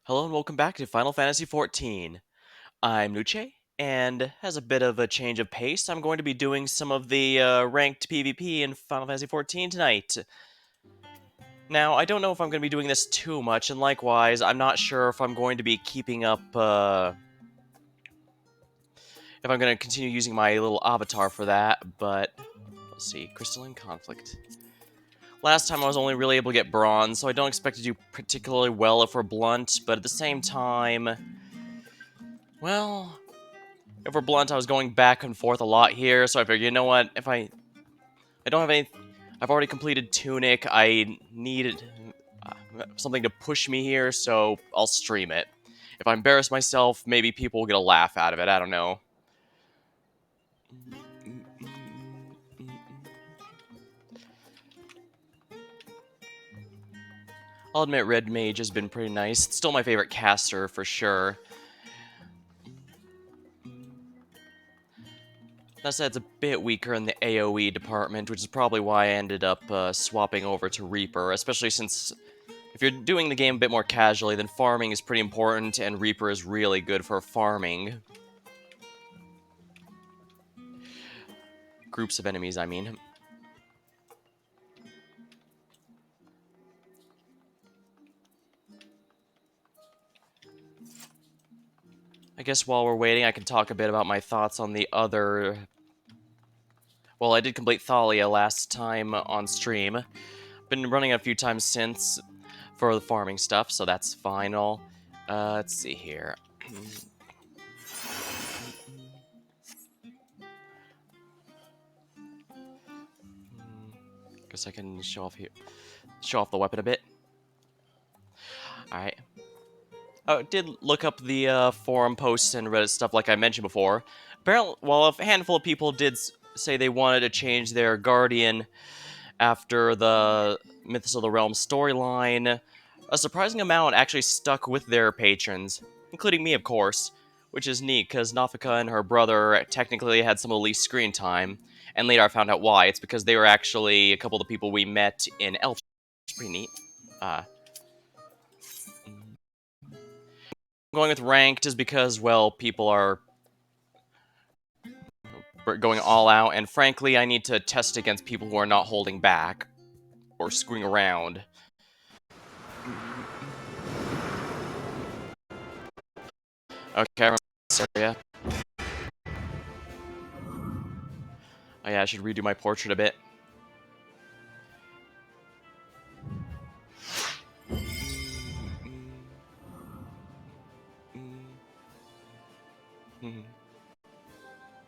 Hello and welcome back to Final Fantasy XIV. I'm Nuche, and as a bit of a change of pace, I'm going to be doing some of the ranked PvP in Final Fantasy XIV tonight. Now, I don't know if I'm going to be doing this too much, and likewise, I'm not sure if I'm going to be keeping up, if I'm going to continue using my little avatar for that, but let's see, Crystalline Conflict. Last time I was only really able to get bronze, so I don't expect to do particularly well if we're blunt, but at the same time, well, if we're blunt, I was going back and forth a lot here, so I figured, you know what, if I don't have any, I've already completed Tunic, I needed something to push me here, so I'll stream it. If I embarrass myself, maybe people will get a laugh out of it, I don't know. I'll admit Red Mage has been pretty nice. It's still my favorite caster, for sure. That said, it's a bit weaker in the AoE department, which is probably why I ended up swapping over to Reaper, especially since if you're doing the game a bit more casually, then farming is pretty important, and Reaper is really good for farming. Groups of enemies, I mean. I guess while we're waiting, I can talk a bit about my thoughts on the other... Well, I did complete Thalia last time on stream. Been running a few times since for the farming stuff, so that's final. Let's see here. Guess I can show off the weapon a bit. Alright. I did look up the forum posts and Reddit stuff like I mentioned before. Apparently, well, a handful of people did say they wanted to change their Guardian after the Mythos of the Realm storyline. A surprising amount actually stuck with their patrons, including me, of course, which is neat because Nafika and her brother technically had some of the least screen time, and later I found out why. It's because they were actually a couple of the people we met in Elf. It's pretty neat. Going with ranked is because, well, people are going all out, and frankly, I need to test against people who are not holding back or screwing around. Okay, I remember this area. Oh yeah, I should redo my portrait a bit.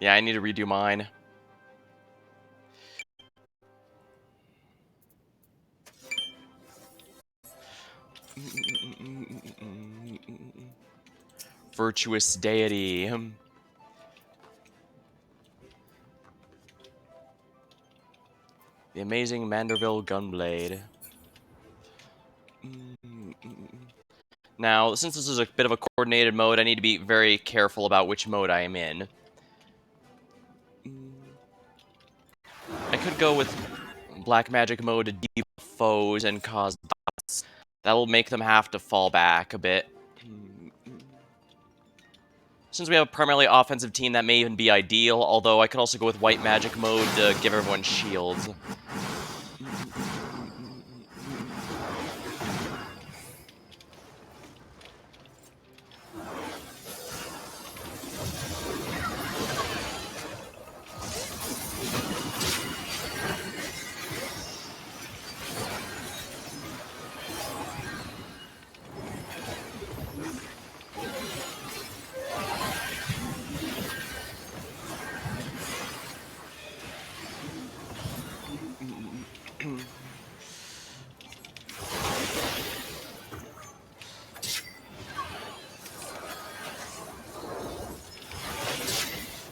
Yeah, I need to redo mine. Virtuous deity. The amazing Manderville Gunblade. Now, since this is a bit of a coordinated mode, I need to be very careful about which mode I am in. I could go with Black Magic mode to debuff foes and cause dots. That'll make them have to fall back a bit. Since we have a primarily offensive team, that may even be ideal, although I could also go with White Magic mode to give everyone shields.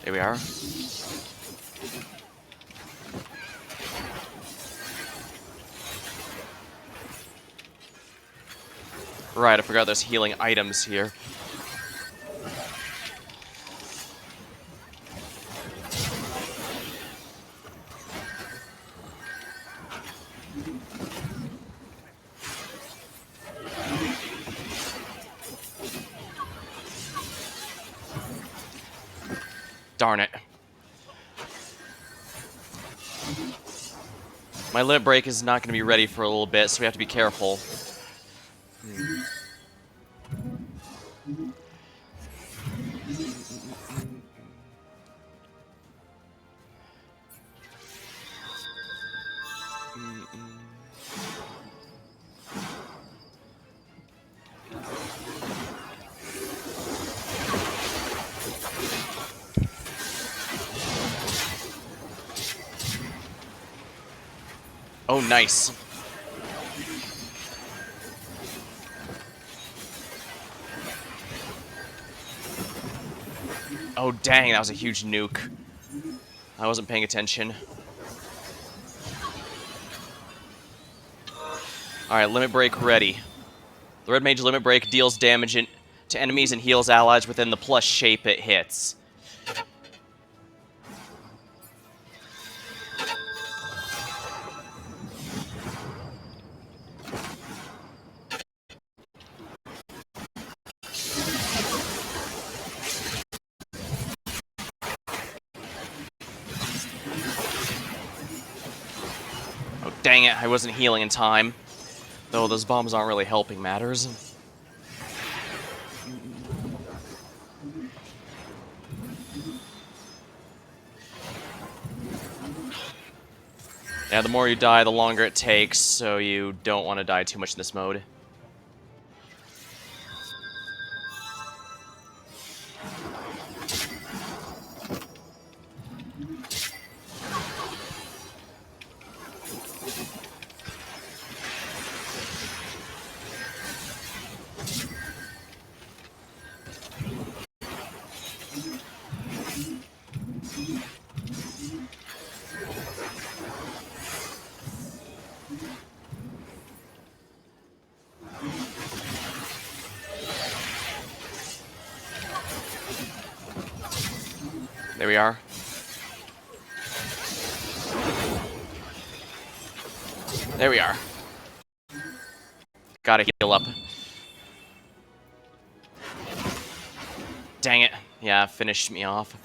There we are. Right, I forgot there's healing items here. Darn it. My limit break is not going to be ready for a little bit, so we have to be careful. Oh, nice. Oh, dang, that was a huge nuke. I wasn't paying attention. Alright, limit break ready. The red mage limit break deals damage to enemies and heals allies within the plus shape it hits. Oh, dang it, I wasn't healing in time. Though those bombs aren't really helping matters. Yeah, the more you die, the longer it takes, so you don't want to die too much in this mode. There we are. There we are. Gotta heal up. Dang it. Yeah, finished me off.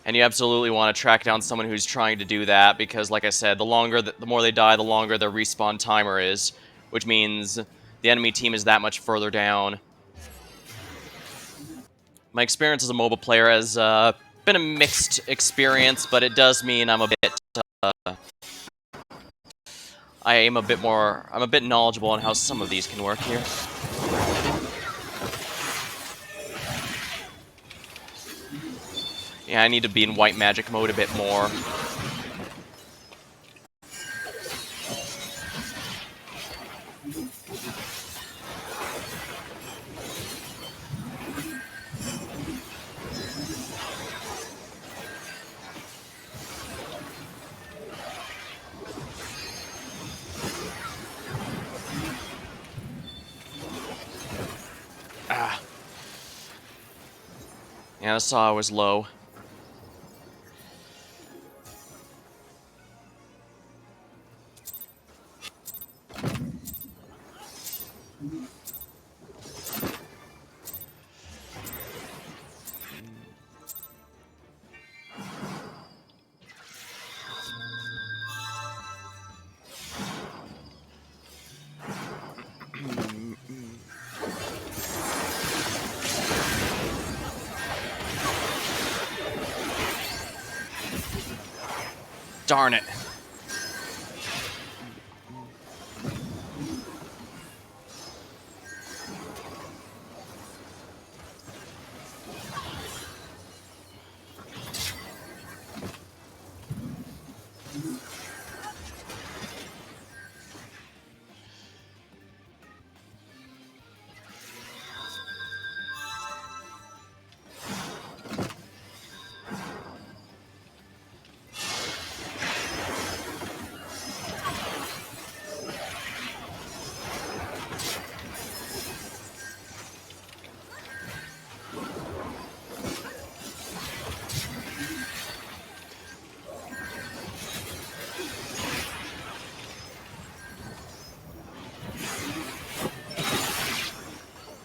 And you absolutely want to track down someone who's trying to do that, because like I said, the more they die, the longer their respawn timer is, which means the enemy team is that much further down. My experience as a mobile player has been a mixed experience, but it does mean I'm a bit I'm a bit knowledgeable on how some of these can work here. Yeah, I need to be in white magic mode a bit more. Ah. Yeah, the saw was low. Darn it.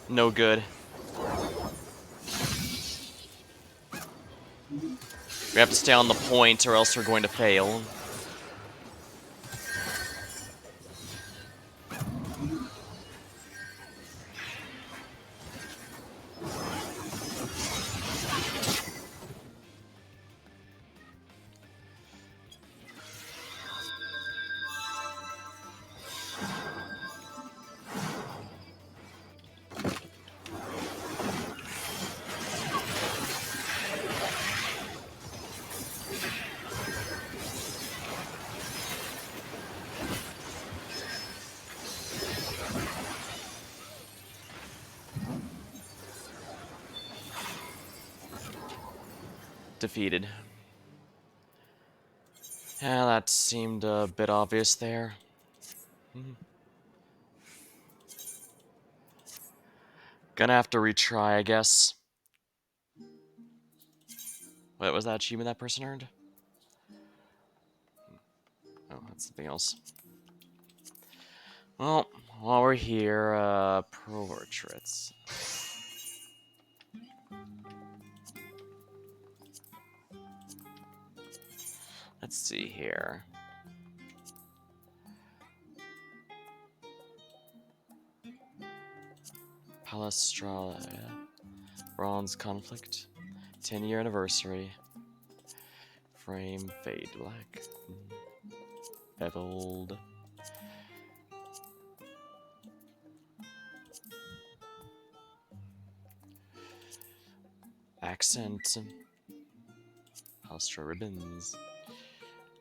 No good. We have to stay on the point or else we're going to fail. Defeated. Yeah, that seemed a bit obvious there. Gonna have to retry, I guess. What was that achievement that person earned? Oh, that's something else. Well, while we're here, portraits. Let's see here. Palestralia. Bronze Conflict. 10-year anniversary. Frame fade black. Beveled. Accent. Palestra ribbons.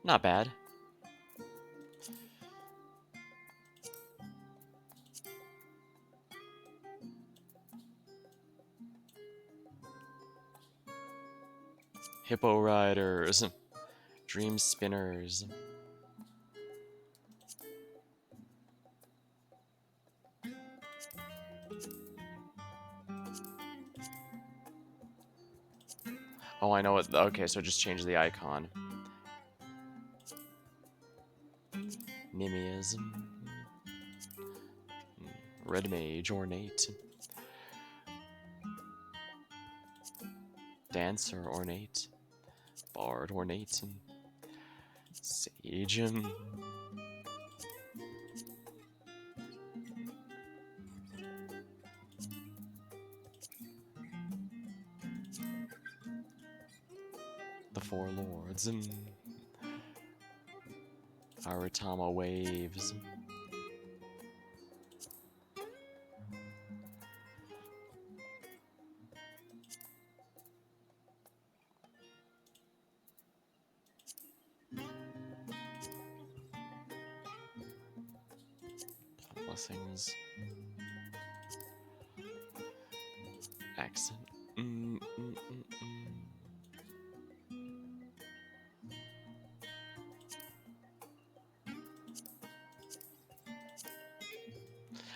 Not bad. Hippo riders. Dream spinners. Oh, I know it. Okay, so just change the icon. Nimiism. Red mage, ornate. Dancer, ornate. Bard, ornate. Sage. The Four Lords. Aratama waves. Blessings. Accent.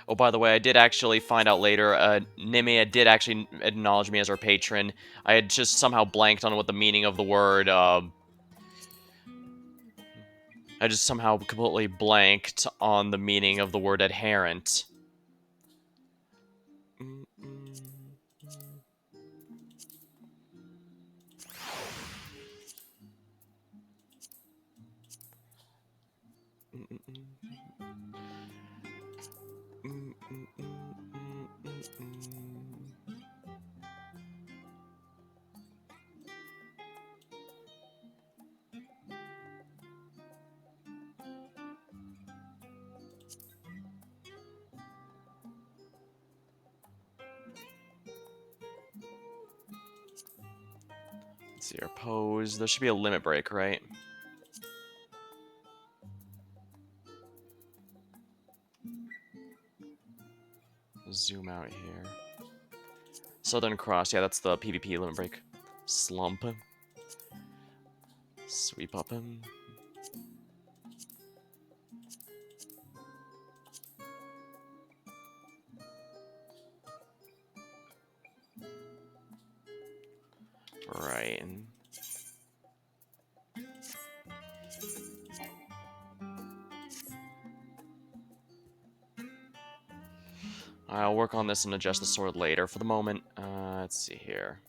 Oh, by the way, I did actually find out later, Nimia did actually acknowledge me as her patron. I had just somehow blanked on what the meaning of the word, I just somehow completely blanked on the meaning of the word adherent. Let's see, our pose. There should be a limit break, right? Zoom out here. Southern Cross, yeah, that's the PvP limit break. Slump. Sweep up him. Right. I'll work on this and adjust the sword later. For the moment, let's see here.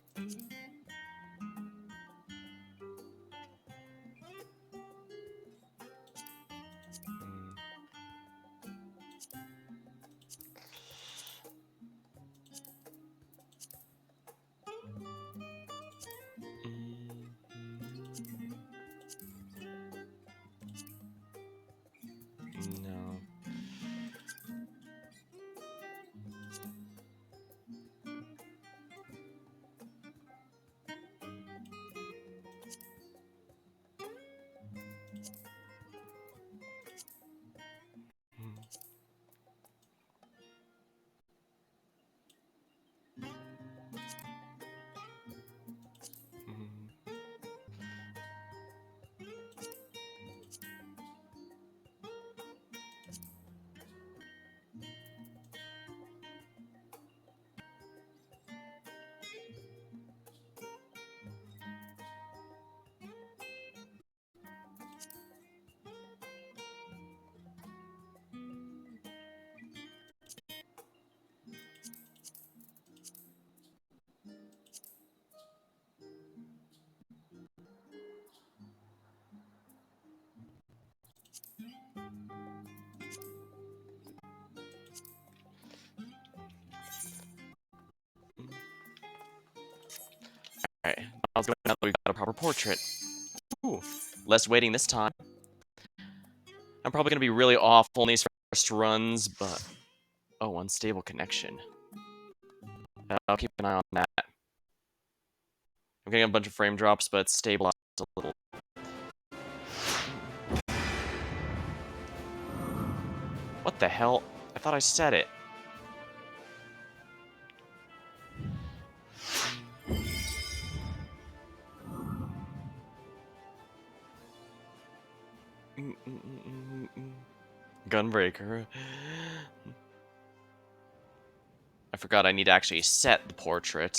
Alright, now that we've got a proper portrait. Ooh, less waiting this time. I'm probably going to be really awful in these first runs, but... Oh, unstable connection. I'll keep an eye on that. I'm getting a bunch of frame drops, but it's stabilized a little. What the hell? I thought I said it. Gunbreaker. I forgot I need to actually set the portrait.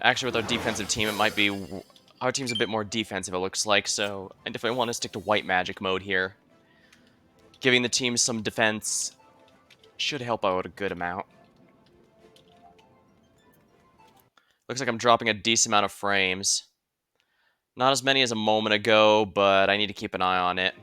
Actually, with our defensive team, it might be... Our team's a bit more defensive, it looks like, so I definitely want to stick to white magic mode here. Giving the team some defense should help out a good amount. Looks like I'm dropping a decent amount of frames. Not as many as a moment ago, but I need to keep an eye on it.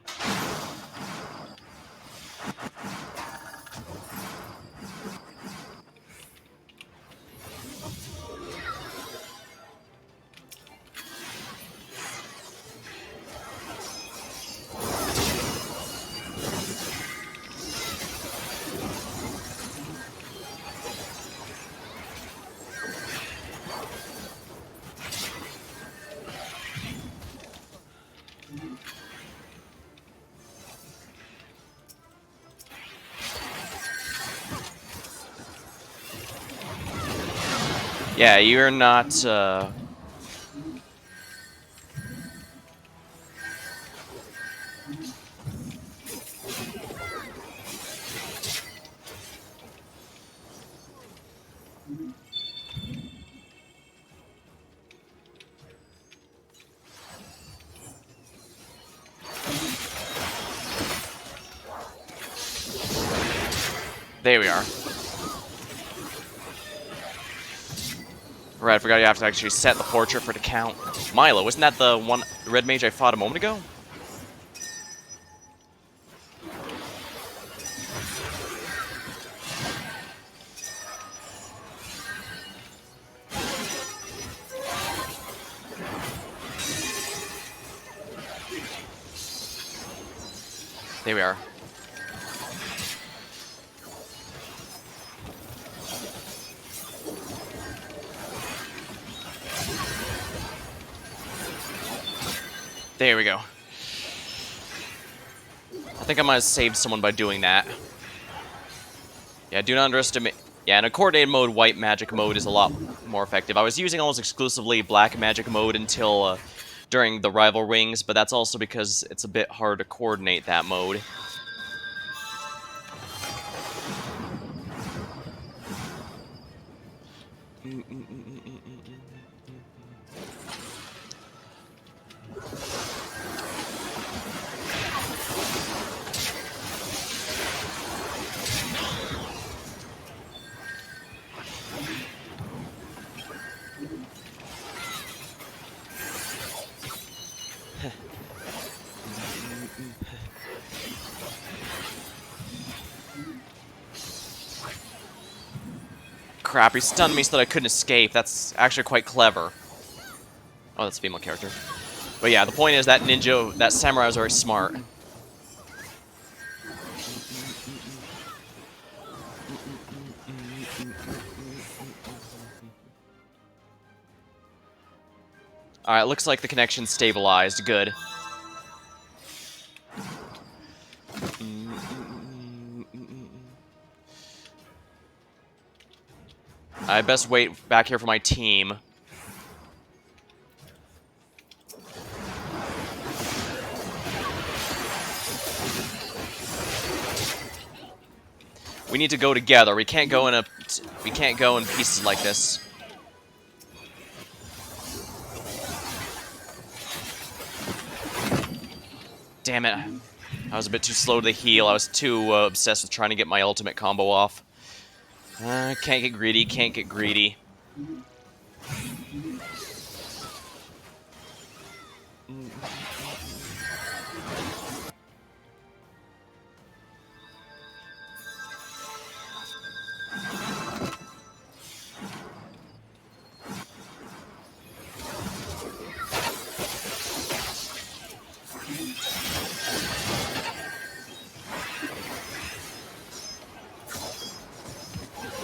Yeah, you're not, There we are. Right, I forgot you have to actually set the portrait for it to count. Milo, wasn't that the one red mage I fought a moment ago? There we are. There we go. I think I might have saved someone by doing that. Yeah, do not underestimate... Yeah, in a coordinated mode, white magic mode is a lot more effective. I was using almost exclusively black magic mode until during the rival rings, but that's also because it's a bit hard to coordinate that mode. Crap, he stunned me so that I couldn't escape. That's actually quite clever. Oh, that's a female character. But yeah, the point is that ninja, that samurai was very smart. Alright, looks like the connection's stabilized. Good. I best wait back here for my team. We need to go together. We can't go in pieces like this. Damn it. I was a bit too slow to heal. I was too obsessed with trying to get my ultimate combo off. Can't get greedy, can't get greedy.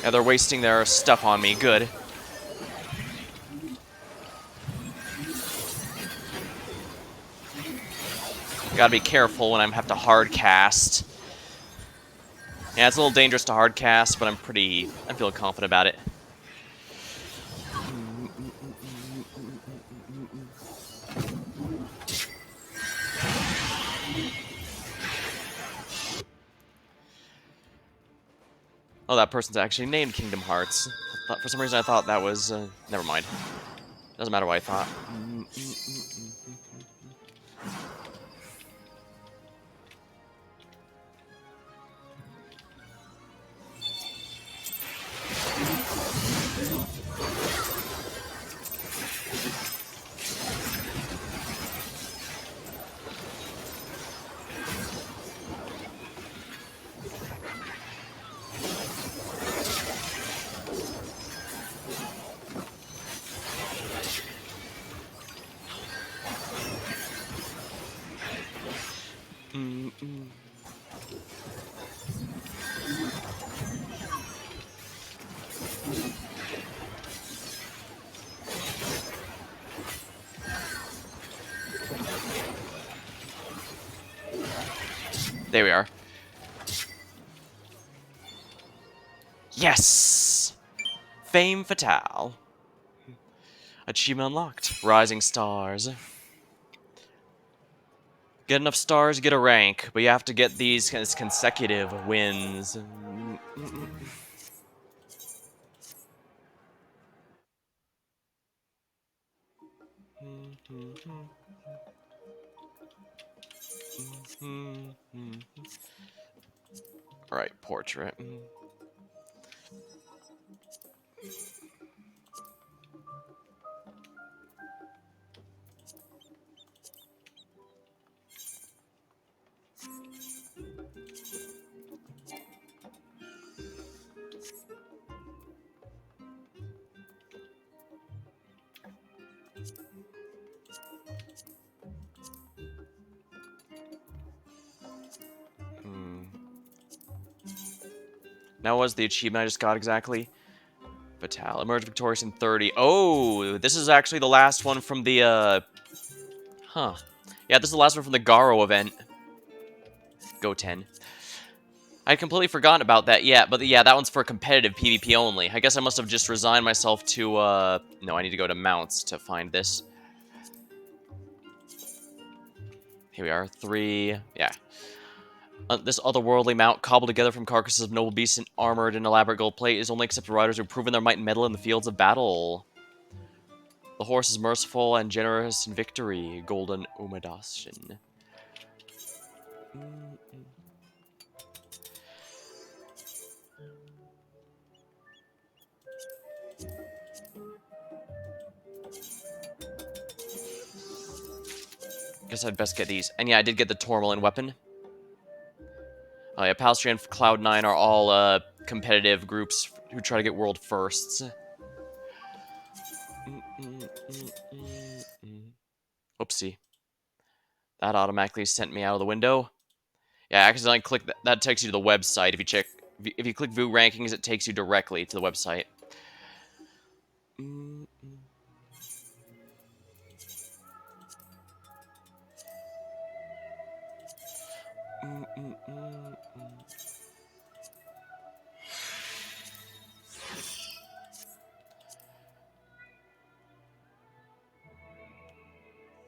Yeah, they're wasting their stuff on me. Good. Gotta be careful when I have to hard cast. Yeah, it's a little dangerous to hard cast, but I'm feeling confident about it. Oh, that person's actually named Kingdom Hearts. For some reason I thought that was, never mind. Doesn't matter what I thought. There we are. Yes! Fame Fatale. Achievement unlocked. Rising Stars. Get enough stars, get a rank, but you have to get these consecutive wins. Alright, portrait. Now what's the achievement I just got exactly? Fatale. Emerge victorious in 30. Oh, this is actually the last one from the, Huh. Yeah, this is the last one from the Garo event. Go 10. I'd completely forgotten about that, yeah, but yeah, that one's for competitive PvP only. I guess I must have just resigned myself to, No, I need to go to mounts to find this. Here we are, 3, yeah. This otherworldly mount, cobbled together from carcasses of noble beasts and armored in elaborate gold plate, is only accepted riders who have proven their might and mettle in the fields of battle. The horse is merciful and generous in victory. Golden Umadashin. Guess I'd best get these. And yeah, I did get the Tourmaline weapon. Oh yeah, Palstry and Cloud9 are all competitive groups who try to get world firsts. Oopsie. That automatically sent me out of the window. Yeah, I accidentally clicked that. That takes you to the website. If you click View Rankings, it takes you directly to the website.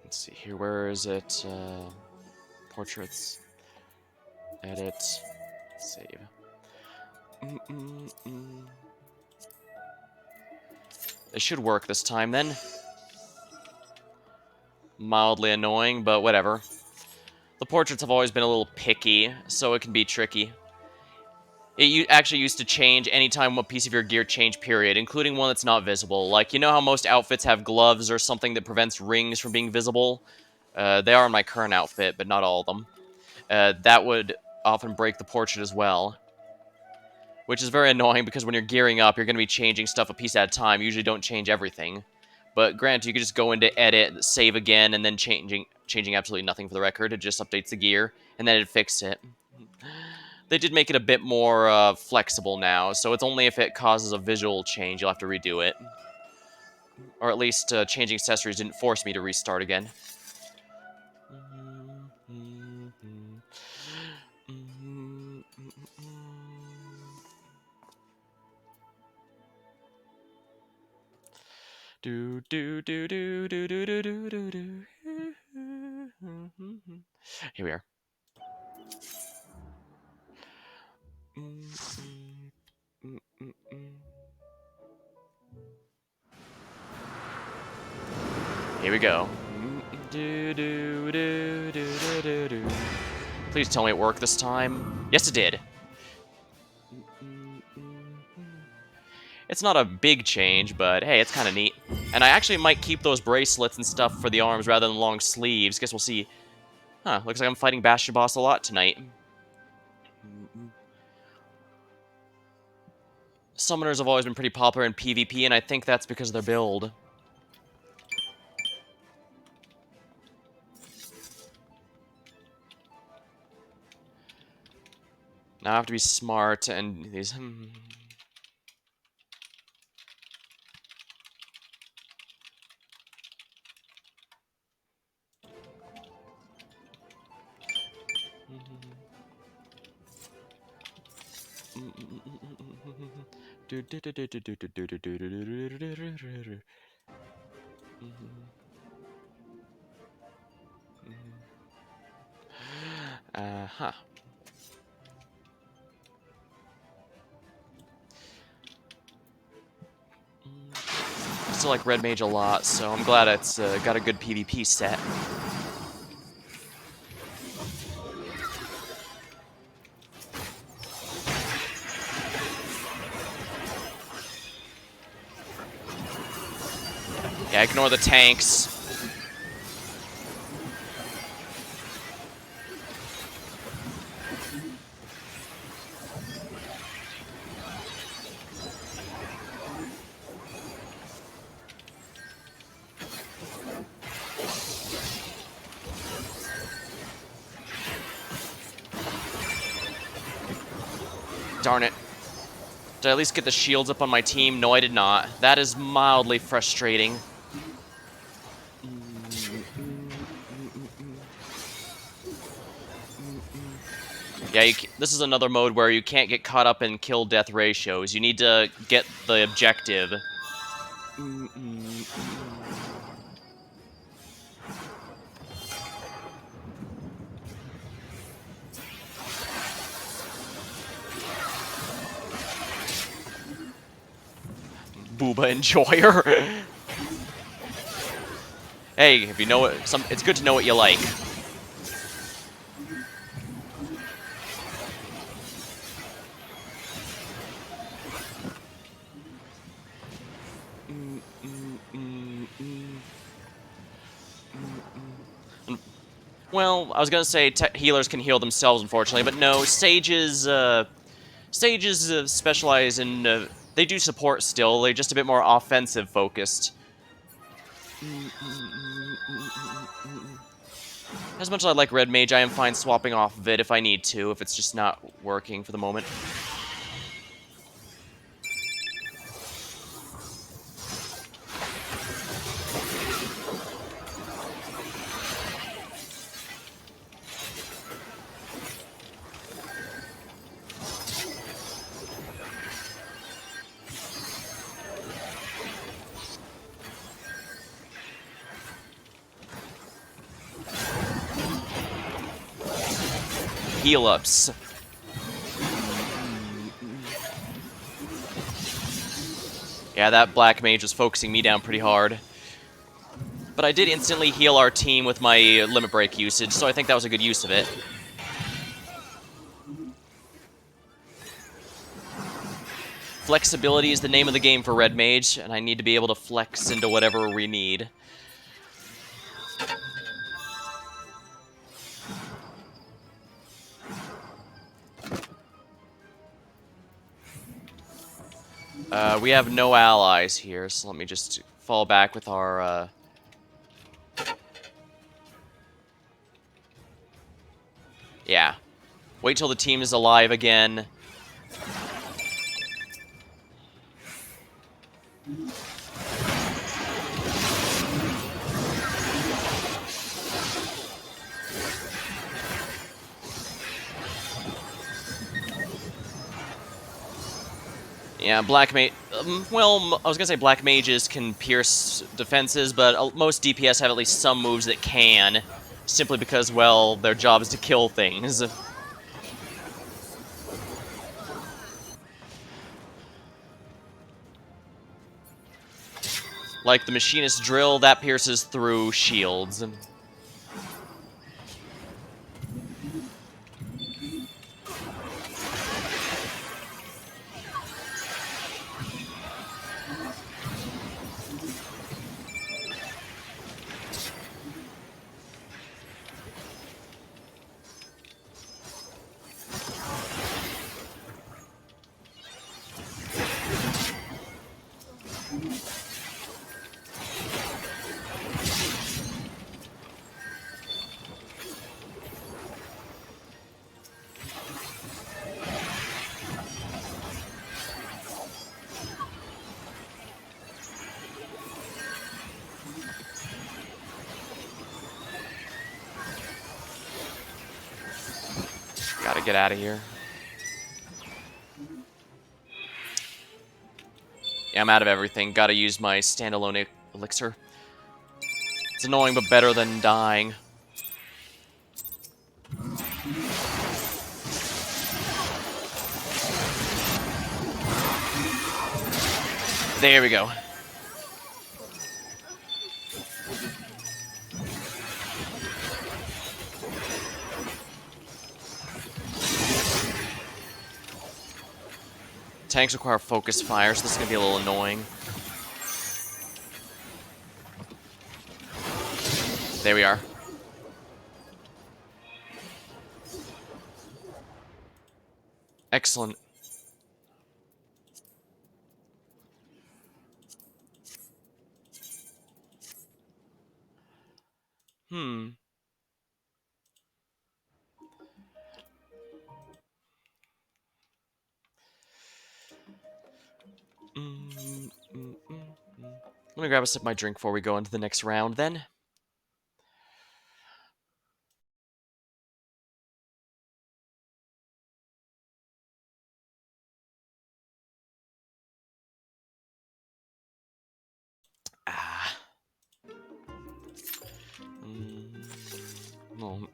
Let's see here. Where is it? Portraits. Edit. Save. It should work this time then. Mildly annoying, but whatever. The portraits have always been a little picky, so it can be tricky. It actually used to change anytime a piece of your gear changed, period, including one that's not visible. Like, you know how most outfits have gloves or something that prevents rings from being visible? They are in my current outfit, but not all of them. That would often break the portrait as well. Which is very annoying because when you're gearing up, you're going to be changing stuff a piece at a time. You usually don't change everything. But granted, you could just go into edit, save again, and then changing absolutely nothing for the record. It just updates the gear, and then it fixes it. they did make it a bit more flexible now, so it's only if it causes a visual change you'll have to redo it. Or at least changing accessories didn't force me to restart again. Do do do do do do do do do do. Here we are. Here we go. Do do do do do do do. Please tell me it worked this time. Yes, it did. It's not a big change, but hey, it's kind of neat. And I actually might keep those bracelets and stuff for the arms rather than long sleeves. Guess we'll see. Huh, looks like I'm fighting Bastion Boss a lot tonight. Summoners have always been pretty popular in PvP, and I think that's because of their build. Now I have to be smart and these... Uh-huh. I still like Red Mage a lot, so I'm glad it's got a good PvP set. Yeah, ignore the tanks. Darn it. Did I at least get the shields up on my team? No, I did not. That is mildly frustrating. Yeah, this is another mode where you can't get caught up in kill-death ratios. You need to get the objective. Booba enjoyer. Hey, if you know what, it's good to know what you like. Well, I was gonna say healers can heal themselves, unfortunately, but no, sages specialize in. They do support still. They're just a bit more offensive focused. As much as I like Red Mage, I am fine swapping off of it if I need to, if it's just not working for the moment. Heal-ups. Yeah, that Black Mage was focusing me down pretty hard. But I did instantly heal our team with my limit break usage, so I think that was a good use of it. Flexibility is the name of the game for Red Mage, and I need to be able to flex into whatever we need. We have no allies here, so let me just fall back with our, Yeah. Wait till the team is alive again. Yeah, Black Mage... well, I was gonna say Black Mages can pierce defenses, but most DPS have at least some moves that can, simply because, well, their job is to kill things. Like the Machinist Drill, that pierces through shields. Gotta get out of here. Yeah, I'm out of everything. Gotta use my standalone elixir. It's annoying, but better than dying. There we go. Tanks require focus fire, so this is gonna be a little annoying. There we are. Excellent. Hmm. Let me grab a sip of my drink before we go into the next round, then. Ah. No.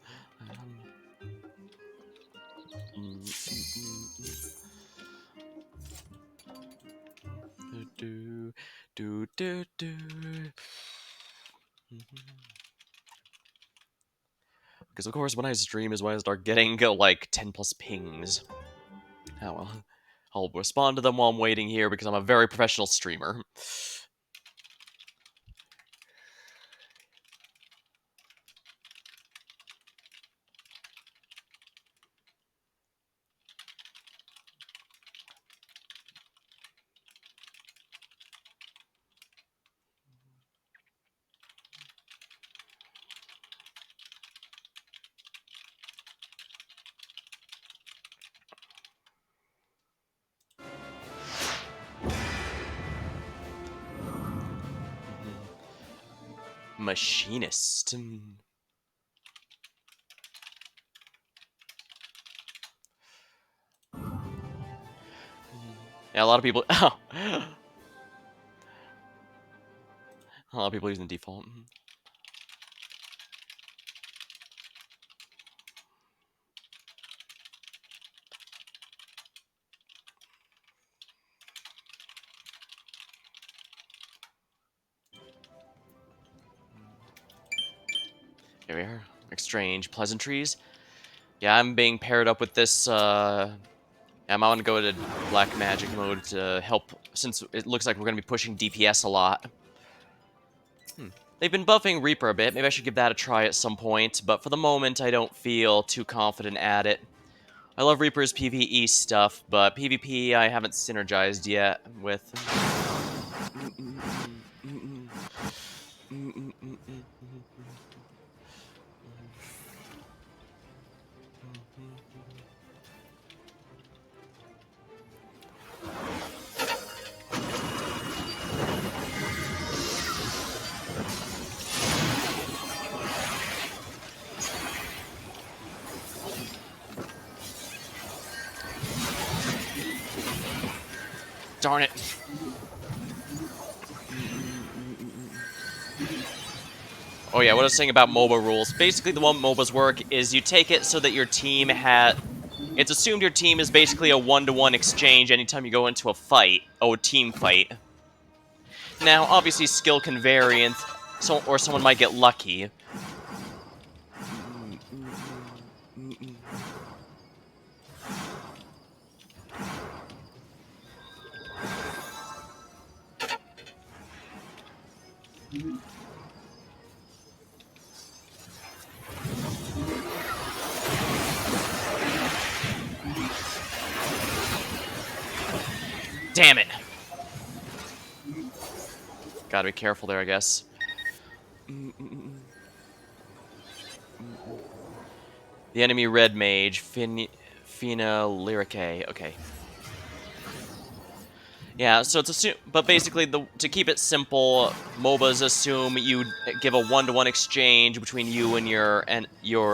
Do, do, do, do. Because of course, when I stream is when I start getting like 10 plus pings. Oh well. I'll respond to them while I'm waiting here because I'm a very professional streamer. Machinist. Yeah, a lot of people. Oh. A lot of people using the default. Here we are. Exchange pleasantries. Yeah, I'm being paired up with this. I'm going to go to Black Magic mode to help, since it looks like we're going to be pushing DPS a lot. They've been buffing Reaper a bit. Maybe I should give that a try at some point, but for the moment, I don't feel too confident at it. I love Reaper's PvE stuff, but PvP I haven't synergized yet with. Darn it. Oh yeah, what I was saying about MOBA rules. Basically, the way MOBAs work is you take it so that your team it's assumed your team is basically a one-to-one exchange anytime you go into a fight. Oh, a team fight. Now, obviously, skill can vary, or someone might get lucky. Damn it! Gotta be careful there, I guess. The enemy red mage, Fina Lyricae. Okay. Yeah, so but basically, to keep it simple, MOBAs assume you give a one-to-one exchange between you and your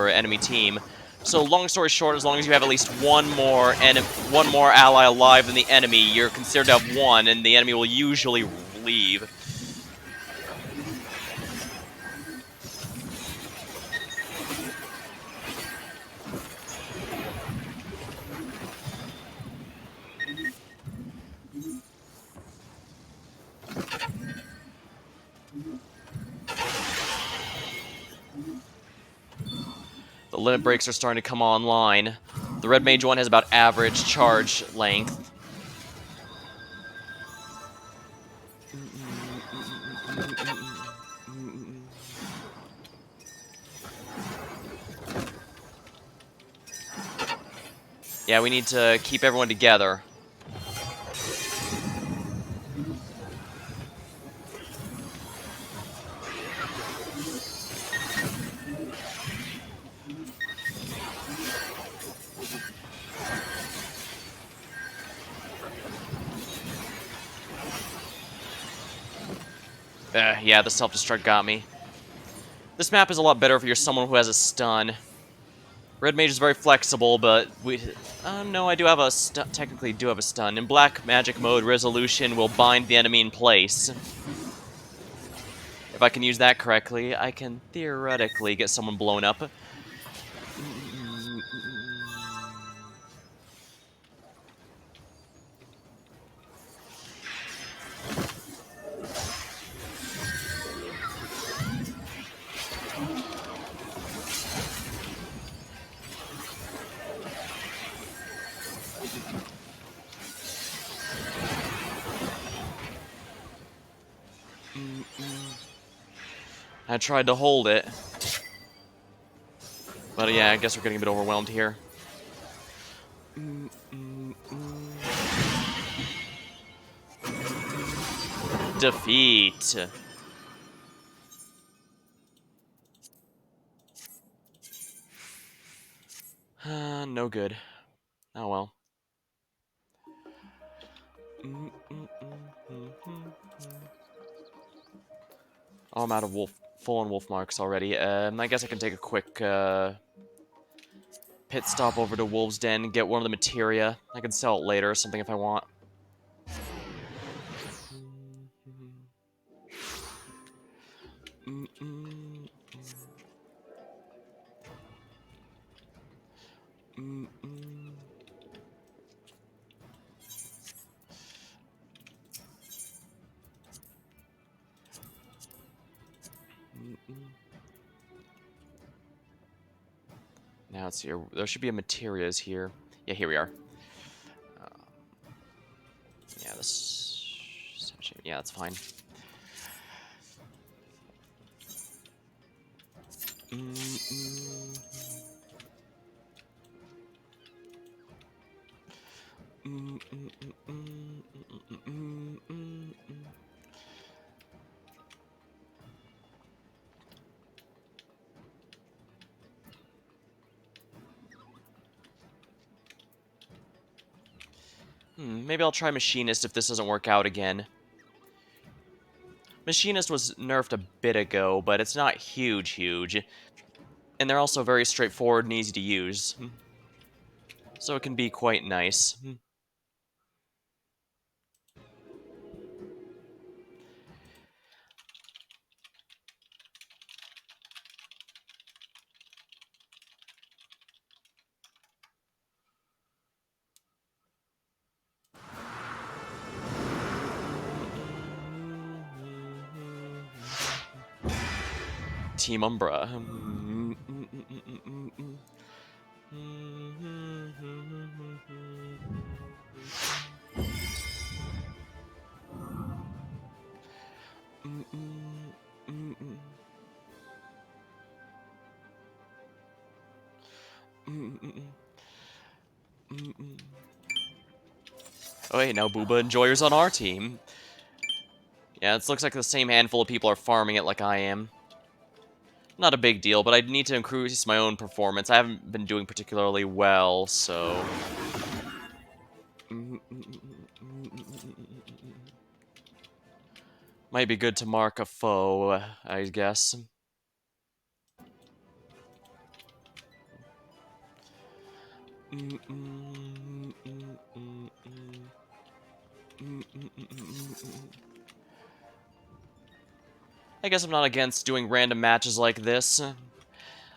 enemy team. So, long story short, as long as you have at least one more ally alive than the enemy, you're considered to have won, and the enemy will usually leave. The limit breaks are starting to come online. The red mage one has about average charge length. Yeah, we need to keep everyone together. Yeah, the self-destruct got me. This map is a lot better if you're someone who has a stun. Red mage is very flexible, but no, I do have a technically do have a stun. In black magic mode, resolution will bind the enemy in place. If I can use that correctly, I can theoretically get someone blown up. I tried to hold it. But yeah, I guess we're getting a bit overwhelmed here. Defeat. No good. Oh well. Oh, I'm out of full-on wolf marks already. I guess I can take a quick pit stop over to Wolf's Den, get one of the materia. I can sell it later or something if I want. Now let's see. There should be a materias here. Yeah, here we are. Yeah, yeah, that's fine. Maybe I'll try Machinist if this doesn't work out again. Machinist was nerfed a bit ago, but it's not huge. And they're also very straightforward and easy to use. So it can be quite nice. Team Umbra. Oh, hey, now Booba Enjoyer's on our team. Yeah, it looks like the same handful of people are farming it like I am. Not a big deal, but I need to increase my own performance. I haven't been doing particularly well, so... Might be good to mark a foe, I guess. I guess I'm not against doing random matches like this.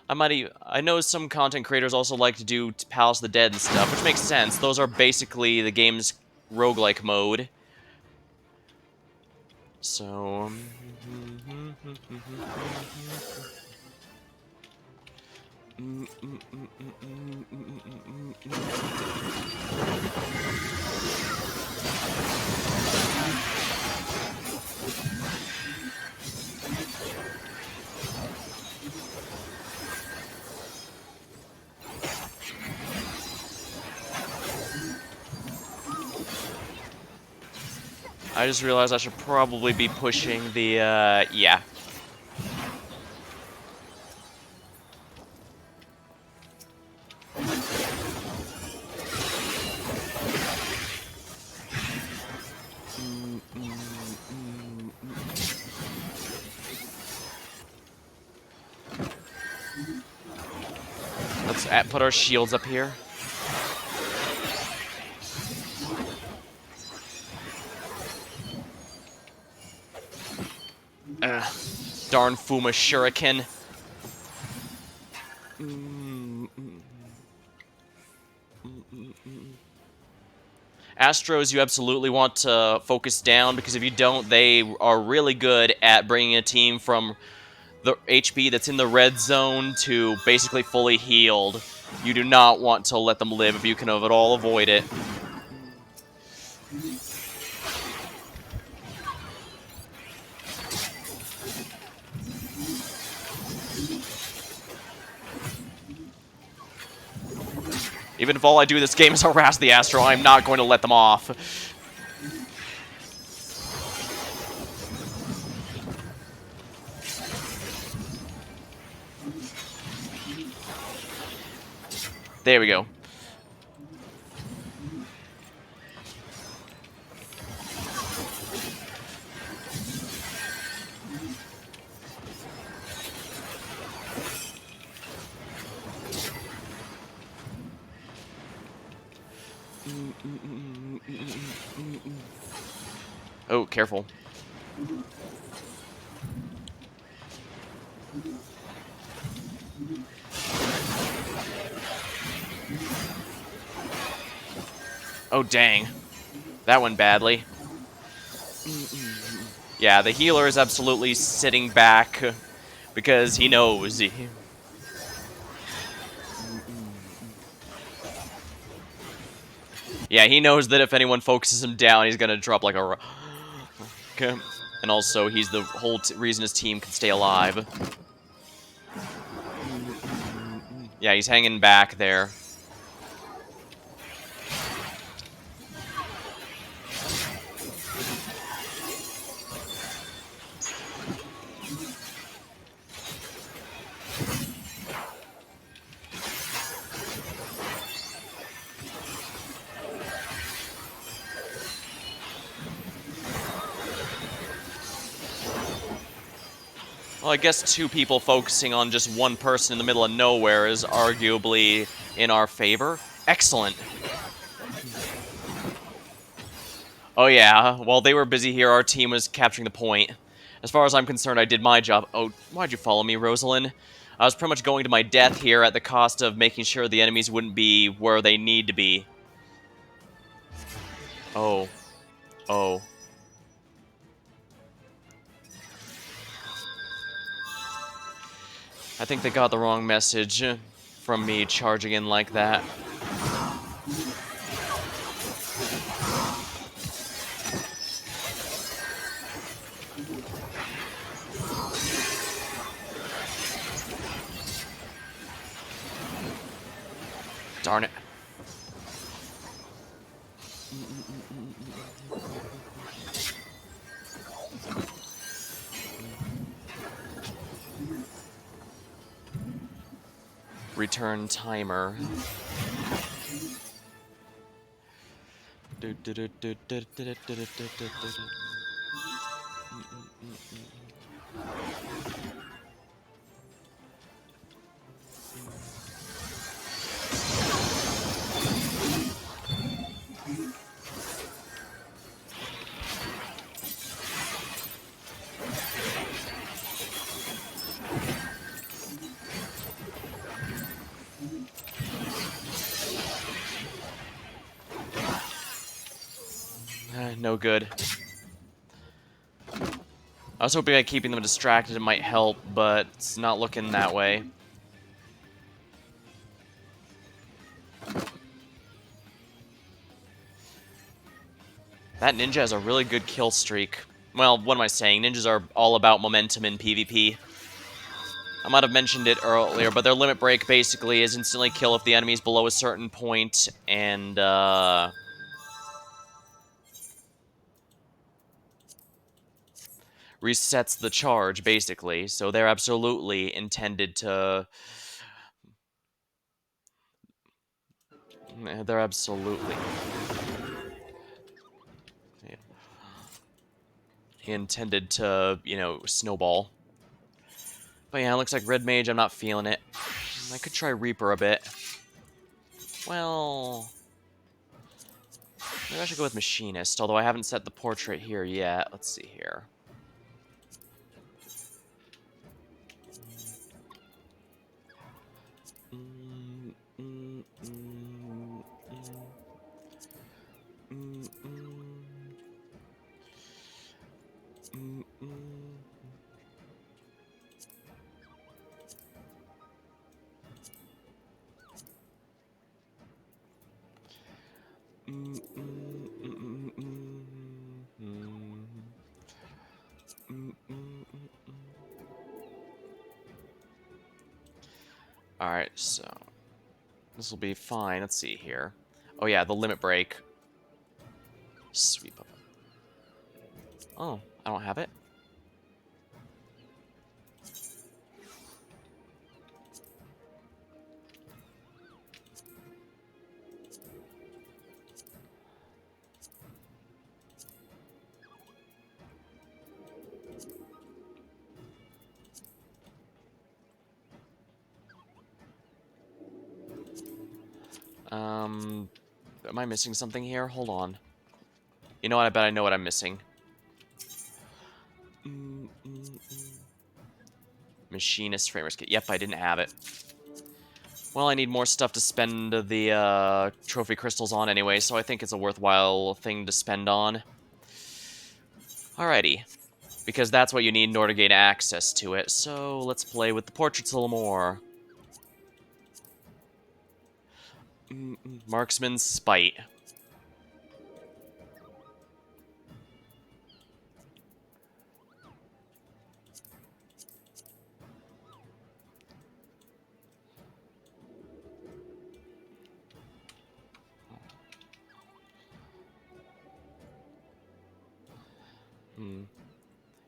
I know some content creators also like to do Palace of the Dead and stuff, which makes sense. Those are basically the game's roguelike mode. So... I just realized I should probably be pushing the, yeah. Let's put our shields up here. Darn Fuma Shuriken. Astros, you absolutely want to focus down, because if you don't, they are really good at bringing a team from the HP that's in the red zone to basically fully healed. You do not want to let them live if you can at all avoid it. Even if all I do in this game is harass the Astro, I'm not going to let them off. There we go. Oh, careful. Oh, dang. That went badly. Yeah, the healer is absolutely sitting back because he knows. Yeah, he knows that if anyone focuses him down, he's gonna drop like a... And also, he's the whole reason his team can stay alive. Yeah, he's hanging back there. Well, I guess two people focusing on just one person in the middle of nowhere is arguably in our favor. Excellent. Oh yeah, while they were busy here, our team was capturing the point. As far as I'm concerned, I did my job. Oh, why'd you follow me, Rosalind? I was pretty much going to my death here at the cost of making sure the enemies wouldn't be where they need to be. Oh. Oh. I think they got the wrong message from me charging in like that. Darn it. Return timer. No good. I was hoping that keeping them distracted might help, but it's not looking that way. That ninja has a really good kill streak. Well, what am I saying? Ninjas are all about momentum in PvP. I might have mentioned it earlier, but their limit break basically is instantly kill if the enemy's below a certain point, and, resets the charge, basically. So they're absolutely intended to... They're absolutely... intended to, you know, snowball. But yeah, it looks like Red Mage, I'm not feeling it. I could try Reaper a bit. Well... maybe I should go with Machinist, although I haven't set the portrait here yet. Let's see here. Alright, so... this will be fine. Let's see here. Oh yeah, the limit break. Sweep up. Oh, I don't have it? Am I missing something here? Hold on. You know what? I bet I know what I'm missing. Machinist framers kit. Yep, I didn't have it. Well, I need more stuff to spend the trophy crystals on anyway, so I think it's a worthwhile thing to spend on. Alrighty. Because that's what you need in order to gain access to it. So let's play with the portraits a little more. Marksman's Spite.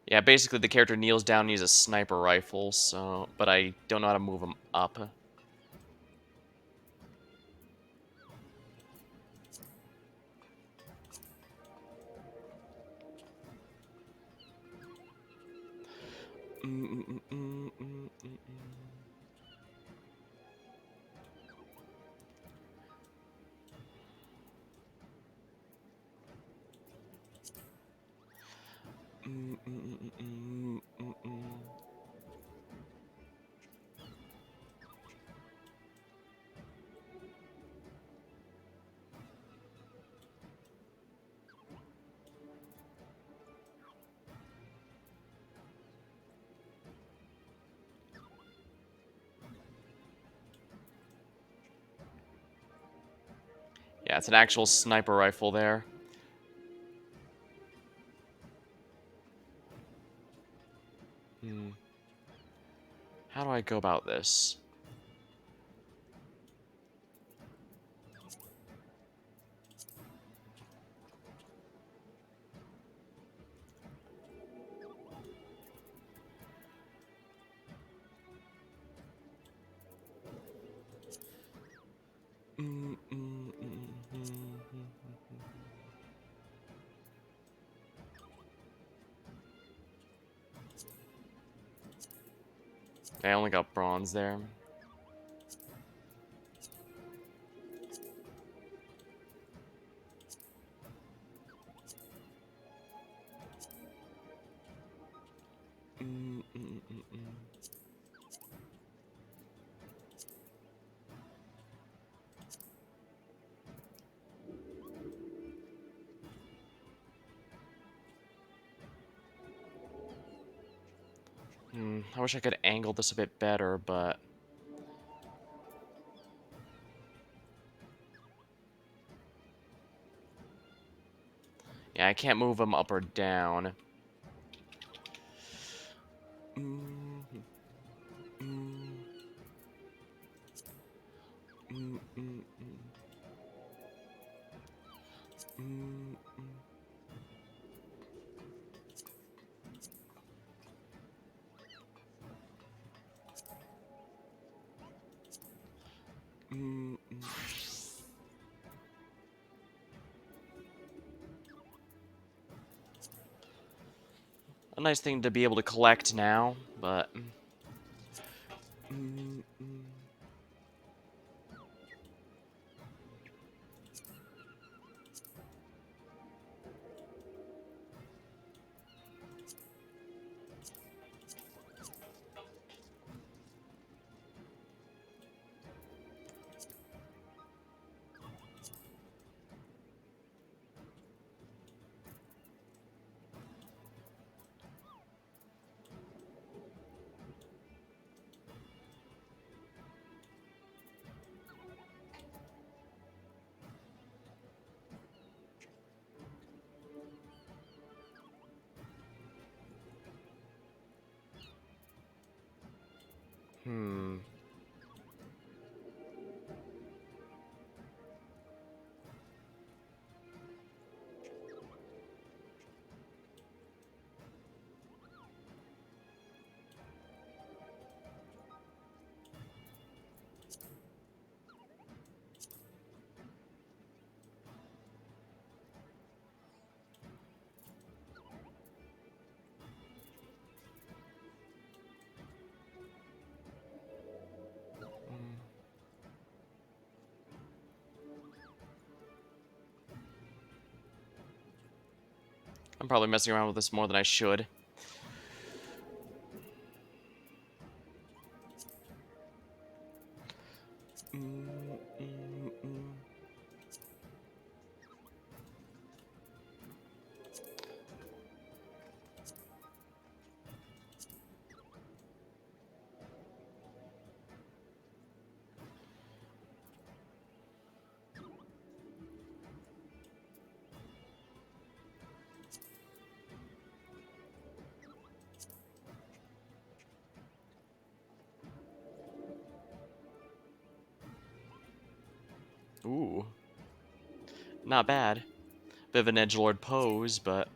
Yeah, basically the character kneels down and uses a sniper rifle, so... but I don't know how to move him up. it's an actual sniper rifle there. How do I go about this? I only got bronze there. I wish I could angle this a bit better, but... yeah, I can't move them up or down. A nice thing to be able to collect now, but... I'm probably messing around with this more than I should. Ooh. Not bad. Bit of an edgelord pose, but...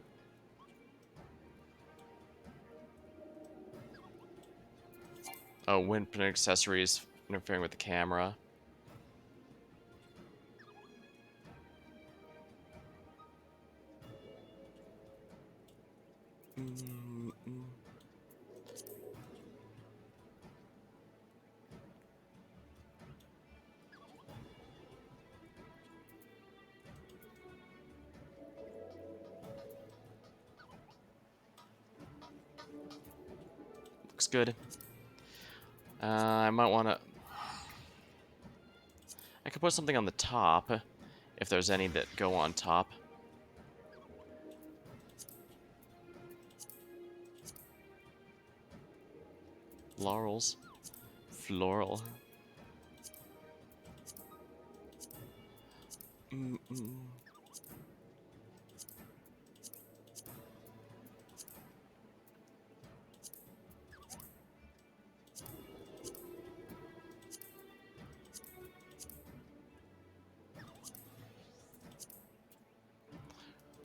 oh, weapon accessories interfering with the camera. Looks good. I might want to... I could put something on the top, if there's any that go on top. Laurels. Floral.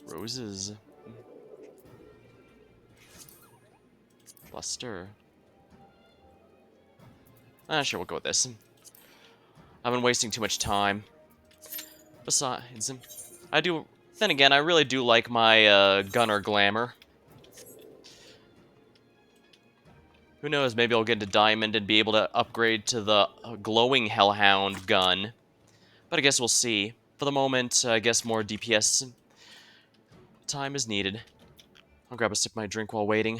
Roses. Luster. Sure, we'll go with this. I've been wasting too much time. Besides, I do... Then again, I really do like my gunner glamour. Who knows, maybe I'll get into Diamond and be able to upgrade to the glowing Hellhound gun. But I guess we'll see. For the moment, I guess more DPS time is needed. I'll grab a sip of my drink while waiting.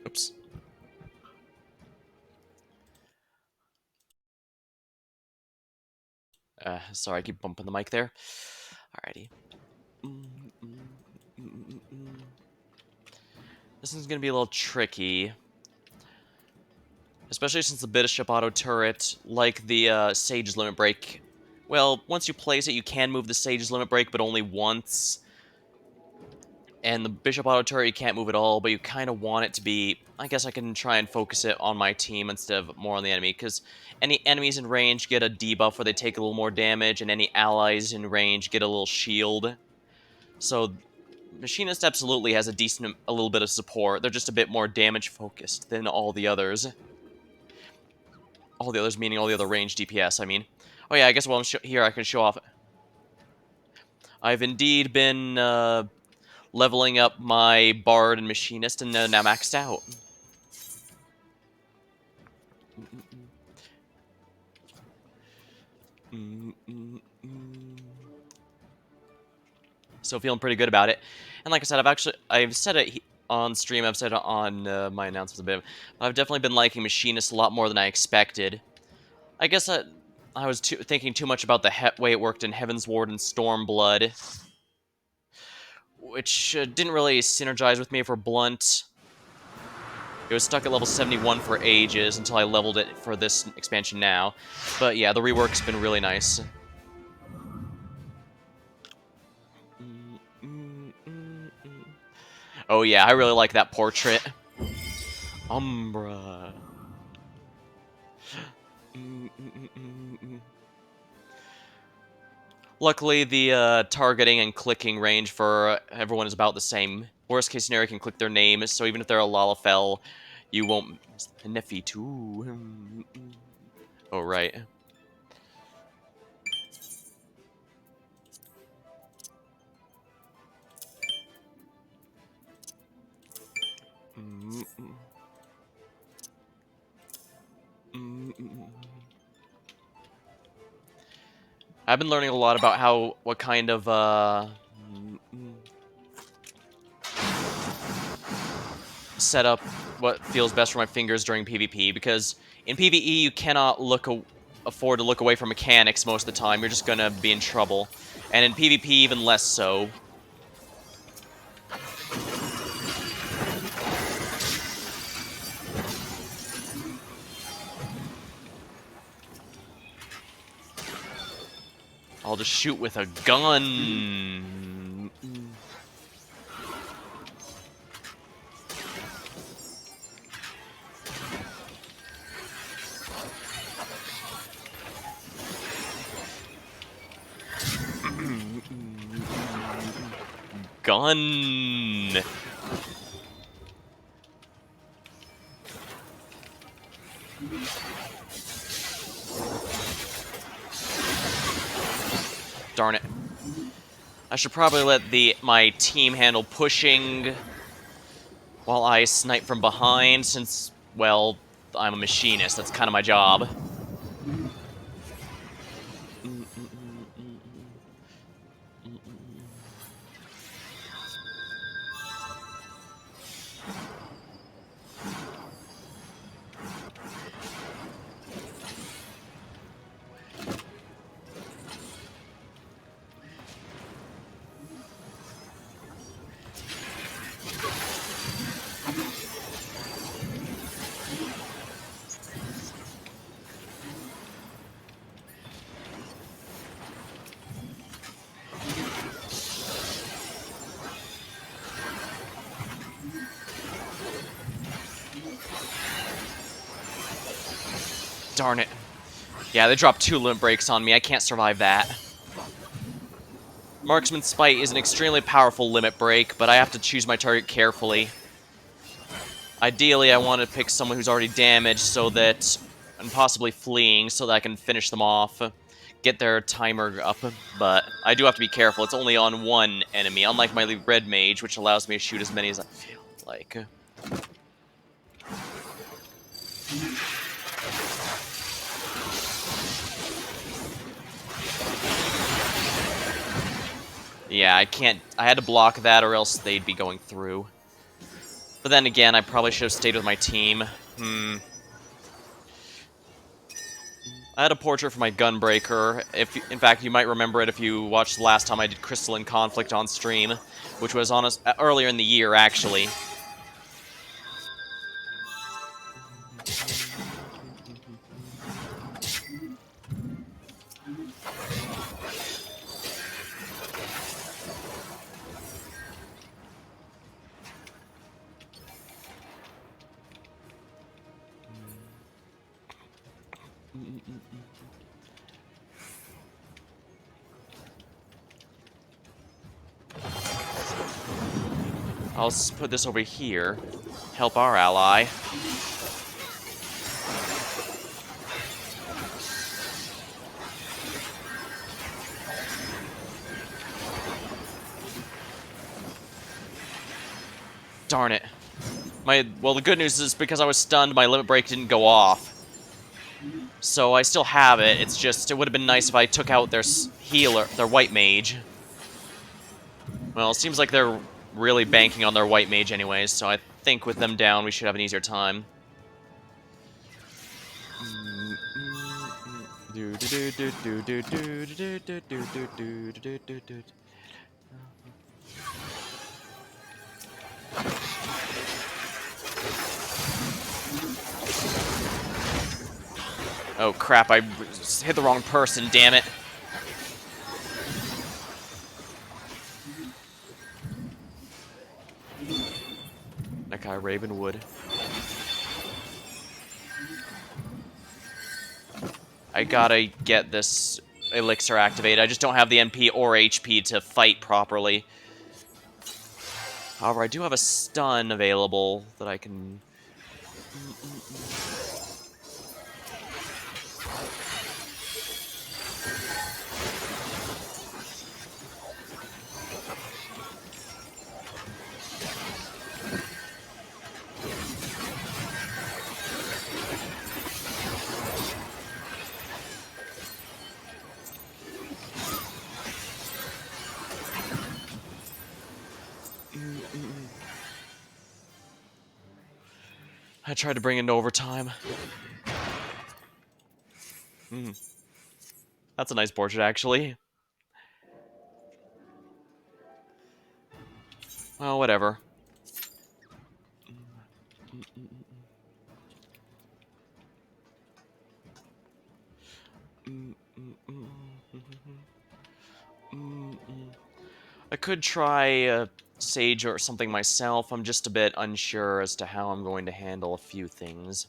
Oops. Sorry, I keep bumping the mic there. Alrighty. This one's gonna be a little tricky. Especially since the Bishop auto turret, like the Sage's Limit Break, well, once you place it, you can move the Sage's Limit Break, but only once. And the Bishop auto turret, you can't move at all, but you kind of want it to be... I guess I can try and focus it on my team instead of more on the enemy, because any enemies in range get a debuff where they take a little more damage, and any allies in range get a little shield. So, Machinist absolutely has a little bit of support. They're just a bit more damage-focused than all the others. All the others meaning all the other range DPS, I mean. Oh yeah, I guess while I'm here I can show off. I've indeed been leveling up my Bard and Machinist, and now maxed out. So feeling pretty good about it. And like I said, I've said it on stream, I've said it on my announcements a bit. I've definitely been liking Machinist a lot more than I expected. I guess I was thinking too much about the way it worked in Heaven's Ward and Stormblood, which didn't really synergize with me for Blunt. It was stuck at level 71 for ages until I leveled it for this expansion now. But yeah, the rework's been really nice. Oh yeah, I really like that portrait. Umbra. Luckily, the targeting and clicking range for everyone is about the same. Worst case scenario, you can click their name, so even if they're a Lalafell, you won't... Neffy too. Oh, right. I've been learning a lot about what kind of, setup, what feels best for my fingers during PvP, because in PvE you cannot afford to look away from mechanics most of the time, you're just gonna be in trouble. And in PvP even less so. I'll just shoot with a gun. Gun. Darn it. I should probably let my team handle pushing while I snipe from behind, since, well, I'm a machinist. That's kind of my job. Darn it. Yeah, they dropped 2 limit breaks on me. I can't survive that. Marksman Spite is an extremely powerful limit break, but I have to choose my target carefully. Ideally, I want to pick someone who's already damaged so that, and possibly fleeing, so that I can finish them off, get their timer up, but I do have to be careful. It's only on one enemy, unlike my red mage, which allows me to shoot as many as I feel like. Yeah, I can't. I had to block that or else they'd be going through. But then again, I probably should have stayed with my team. I had a portrait for my Gunbreaker. In fact, you might remember it if you watched the last time I did Crystalline Conflict on stream, which was on earlier in the year, actually. I'll put this over here. Help our ally. Darn it. Well, the good news is because I was stunned, my limit break didn't go off. So I still have it. It's just, it would have been nice if I took out their healer, their white mage. Well, it seems like they're really banking on their white mage anyways, so I think with them down, we should have an easier time. Oh crap, I hit the wrong person, damn it. That guy Ravenwood. I gotta get this elixir activated. I just don't have the MP or HP to fight properly. However, I do have a stun available that I can... I tried to bring it into overtime. That's a nice portrait, actually. Well, whatever. I could try Sage or something myself. I'm just a bit unsure as to how I'm going to handle a few things.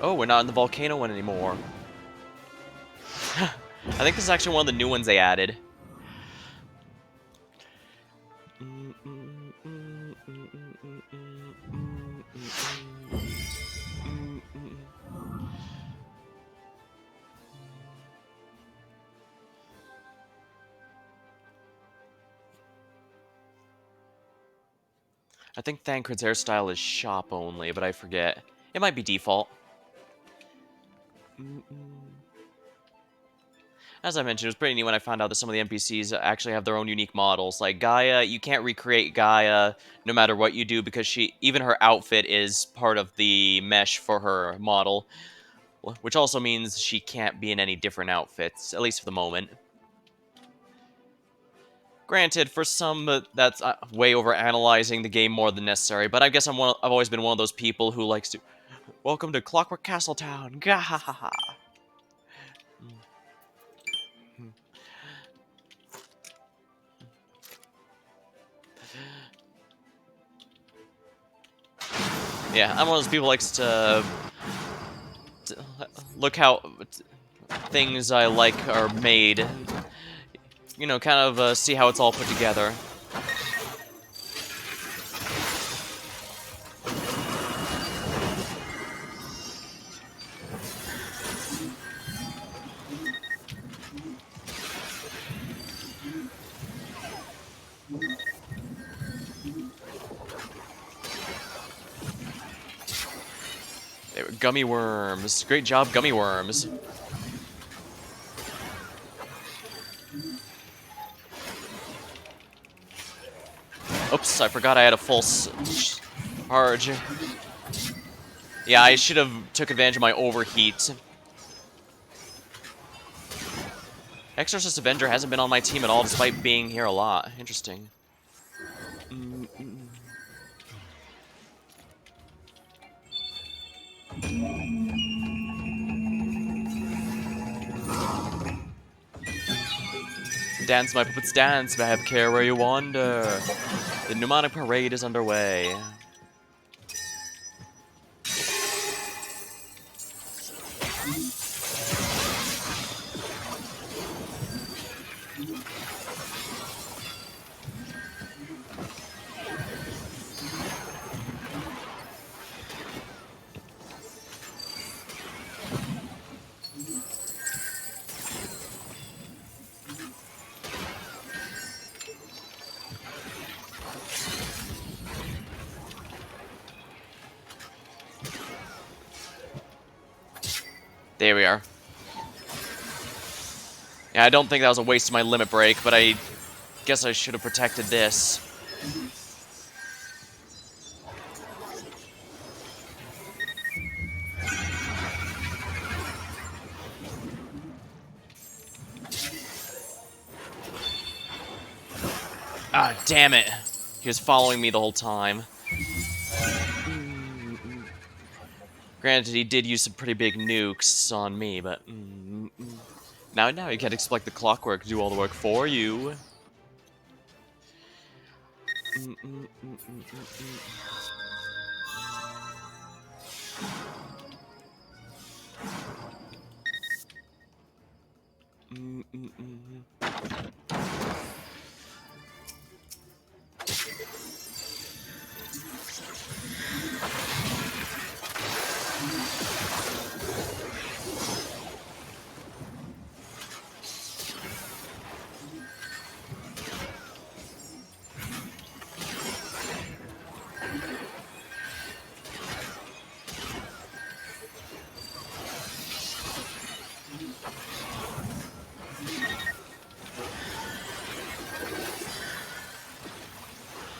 Oh, we're not in the volcano one anymore. I think this is actually one of the new ones they added. I think Thancred's hairstyle is shop only, but I forget. It might be default. As I mentioned, it was pretty neat when I found out that some of the NPCs actually have their own unique models. Like Gaia, you can't recreate Gaia no matter what you do because even her outfit is part of the mesh for her model, which also means she can't be in any different outfits, at least for the moment. Granted, for some, that's way over analyzing the game more than necessary, but I guess I've always been one of those people who likes to, welcome to Clockwork Castletown, gahahaha. Yeah, I'm one of those people who likes to look how things I like are made. You know, kind of see how it's all put together. They were gummy worms. Great job, gummy worms. Oops, I forgot I had a full charge. Yeah, I should have took advantage of my overheat. Exorcist Avenger hasn't been on my team at all, despite being here a lot. Interesting. Dance, my puppets, dance, but have care where you wander. The mnemonic parade is underway. There we are. Yeah, I don't think that was a waste of my limit break, but I guess I should have protected this. Ah, damn it. He was following me the whole time. Granted, he did use some pretty big nukes on me, but... Now you can't expect the clockwork to do all the work for you.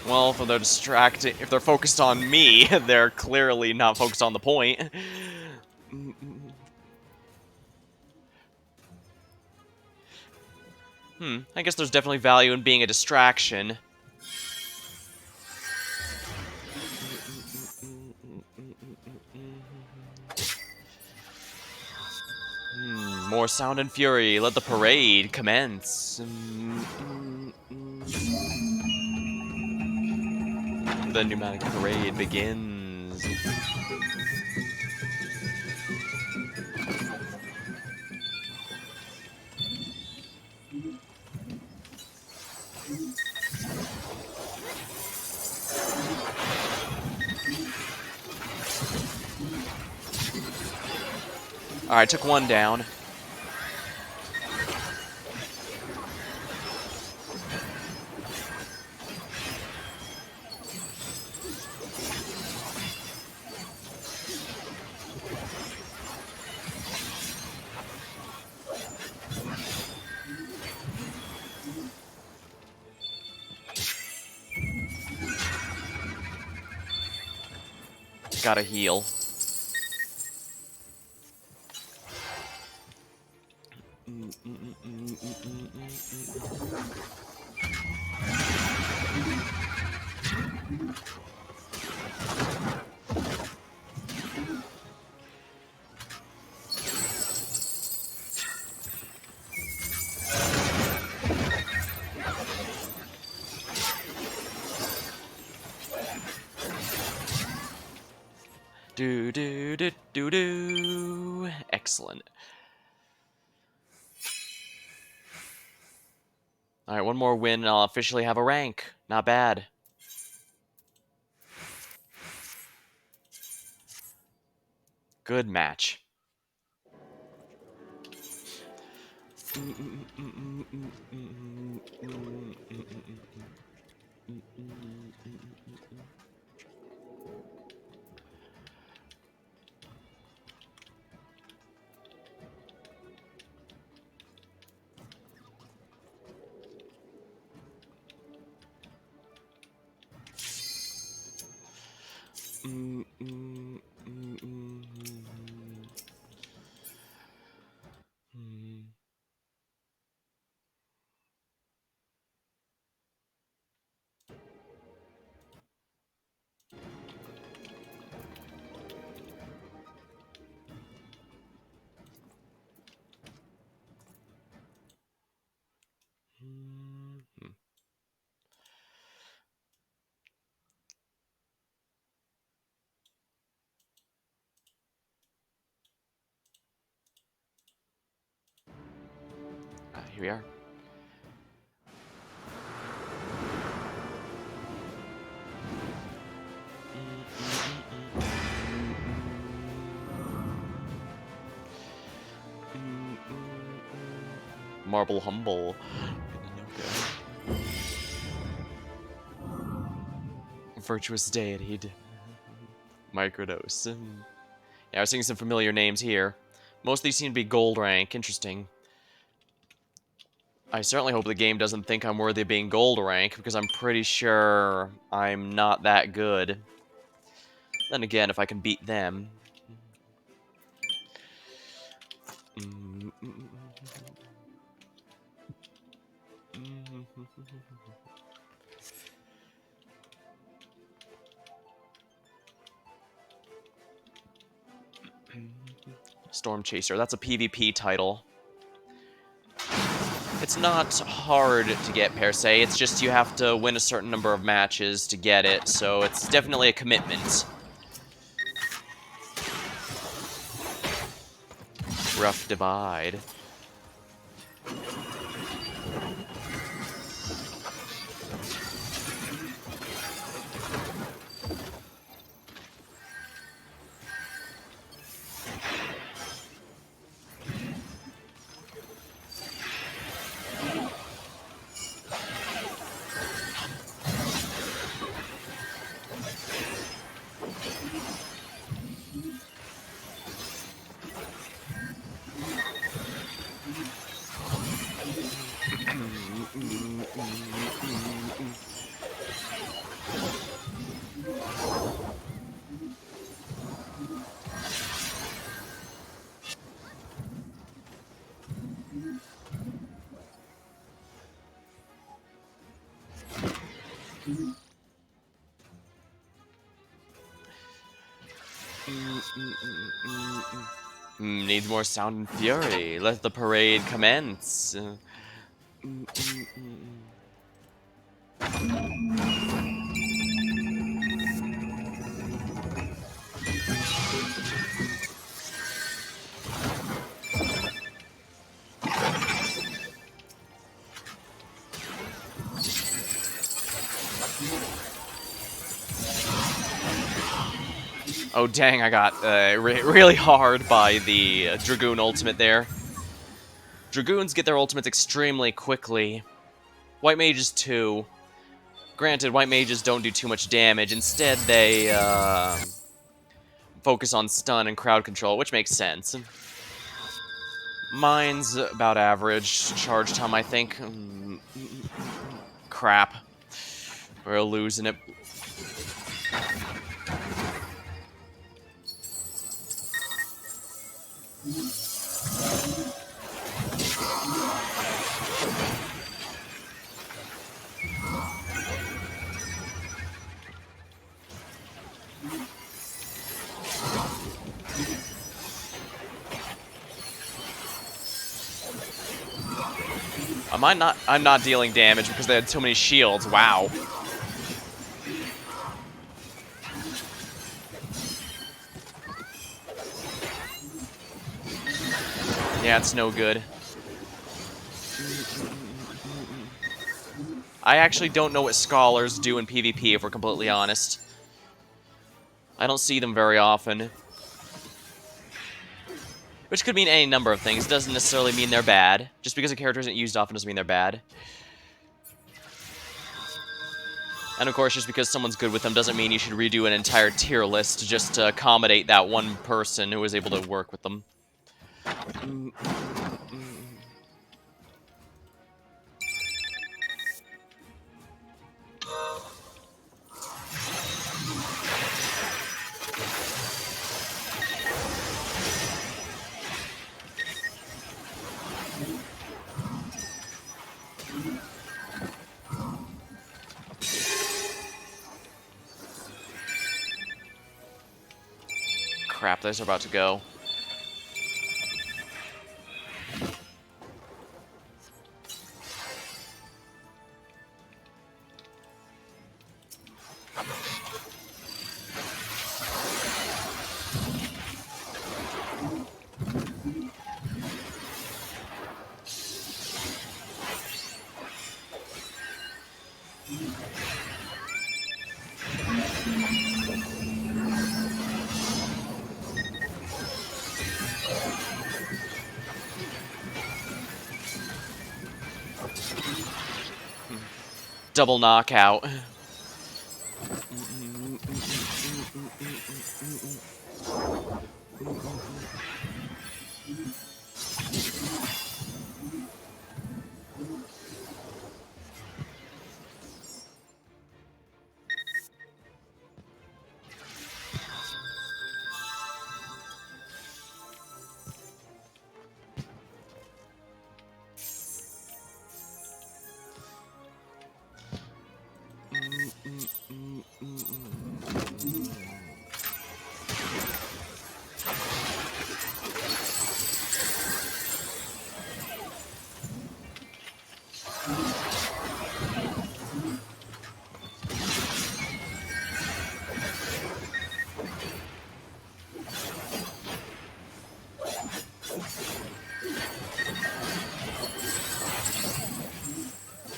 Well, if they're distracted, if they're focused on me, they're clearly not focused on the point. I guess there's definitely value in being a distraction. More sound and fury. Let the parade commence. The pneumatic parade begins. Alright, took one down. Gotta heal. Do do do do do. Excellent. All right, one more win, and I'll officially have a rank. Not bad. Good match. Here we are. Marble Humble. Virtuous Deity. Microdose. Yeah, I was seeing some familiar names here. Most of these seem to be gold rank. Interesting. I certainly hope the game doesn't think I'm worthy of being gold rank, because I'm pretty sure I'm not that good. Then again, if I can beat them... Storm Chaser, that's a PvP title. It's not hard to get, per se, it's just you have to win a certain number of matches to get it, so it's definitely a commitment. Rough Divide. Needs more sound and fury. Let the parade commence. Oh dang, I got really hard by the Dragoon ultimate there. Dragoons get their ultimates extremely quickly. White Mages too. Granted, White Mages don't do too much damage. Instead, they focus on stun and crowd control, which makes sense. Mine's about average charge time, I think. Crap. We're losing it. I'm not dealing damage because they had so many shields. Wow. Yeah, it's no good. I actually don't know what scholars do in PvP, if we're completely honest. I don't see them very often. Which could mean any number of things. It doesn't necessarily mean they're bad. Just because a character isn't used often doesn't mean they're bad. And of course, just because someone's good with them doesn't mean you should redo an entire tier list just to accommodate that one person who was able to work with them. Crap, those are about to go. Double knockout.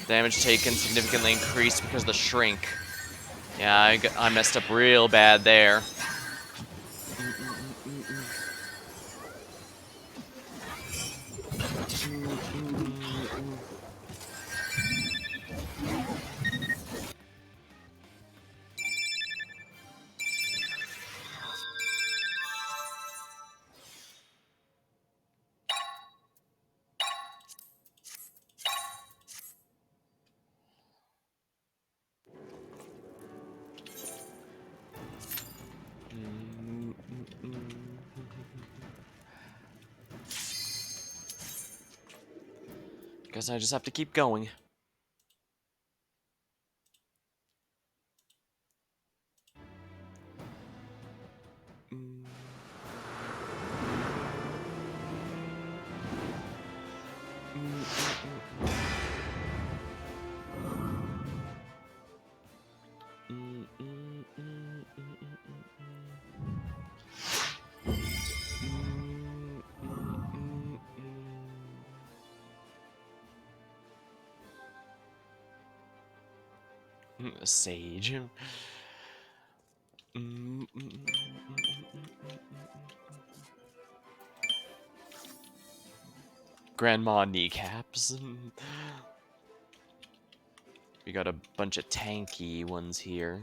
Damage taken significantly increased because of the shrink. Yeah, I messed up real bad there. Guess I just have to keep going. Sage. Grandma kneecaps. We got a bunch of tanky ones here.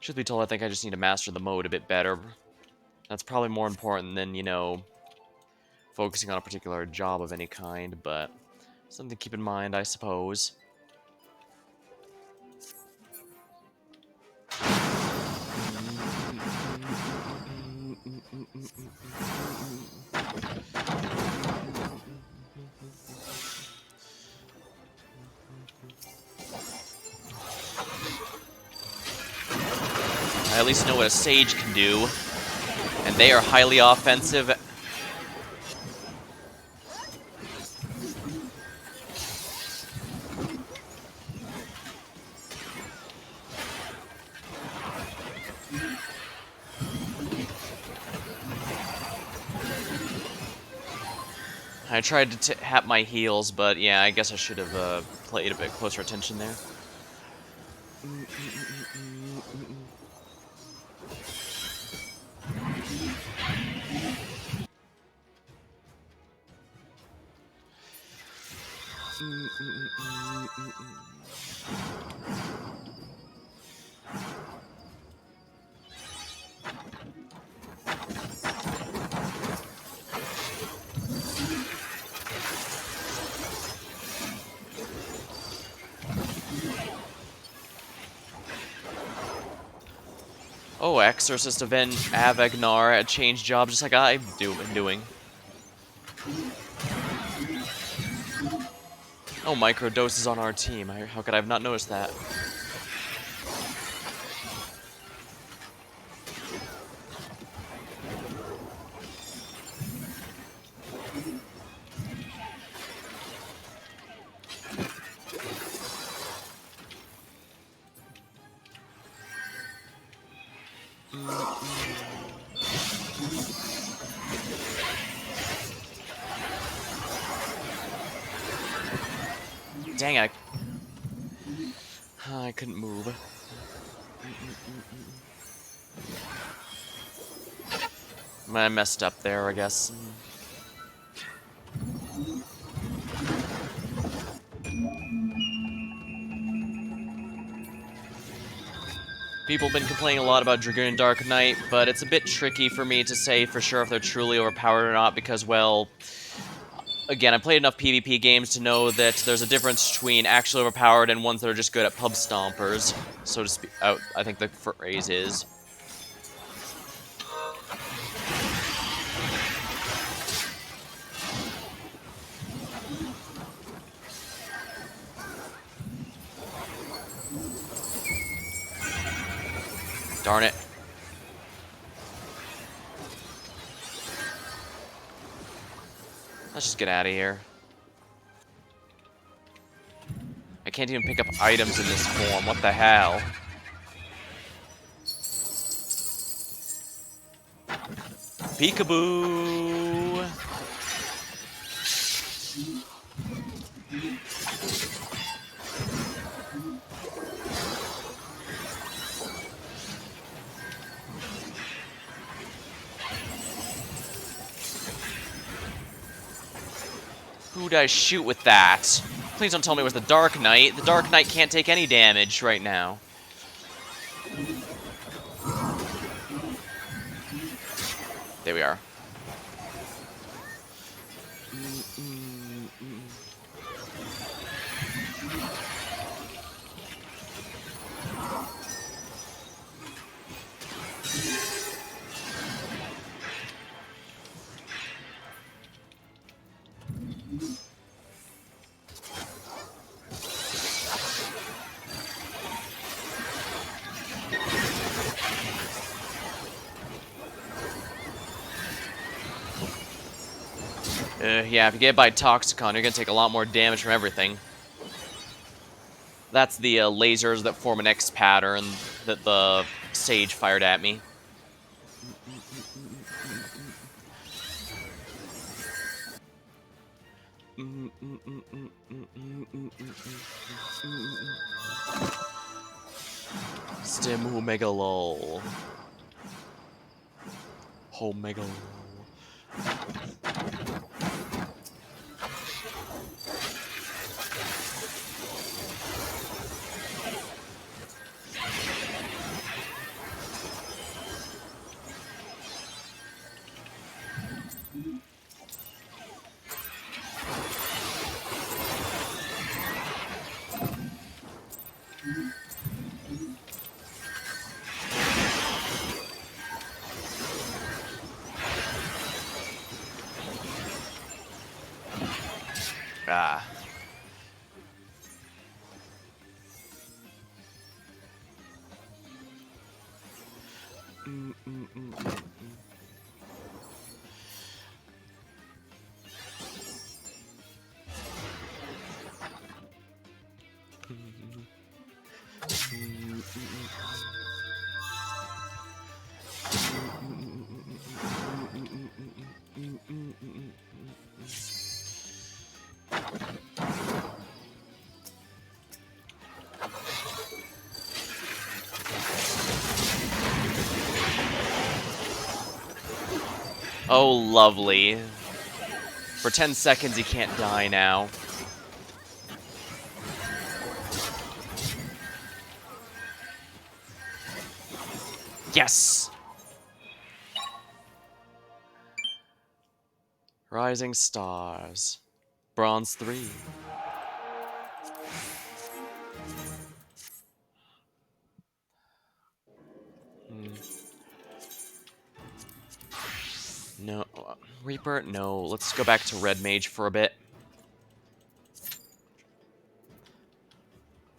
Truth be told, I think I just need to master the mode a bit better. That's probably more important than, you know, focusing on a particular job of any kind, but something to keep in mind, I suppose. at least know what a Sage can do. And they are highly offensive. I tried to tap my heals, but yeah, I guess I should have played a bit closer attention there. Oh, Exorcist event Avagnar changed job just like I've been doing. Oh, Microdose is on our team. How could I have not noticed that? Dang, I couldn't move. I messed up there, I guess. People have been complaining a lot about Dragoon and Dark Knight, but it's a bit tricky for me to say for sure if they're truly overpowered or not because, well, again, I played enough PvP games to know that there's a difference between actually overpowered and ones that are just good at pub stompers, so to speak. I think the phrase is. Darn it. Let's just get out of here. I can't even pick up items in this form. What the hell? Peekaboo! Who'd I shoot with that? Please don't tell me it was the Dark Knight. The Dark Knight can't take any damage right now. There we are. Yeah, if you get by Toxicon, you're gonna take a lot more damage from everything. That's the lasers that form an X pattern that the Sage fired at me. Stimu Megalol. Homegalol. Ah. Oh, lovely. For 10 seconds, he can't die now. Yes! Rising Stars. Bronze 3. No. Reaper? No. Let's go back to Red Mage for a bit.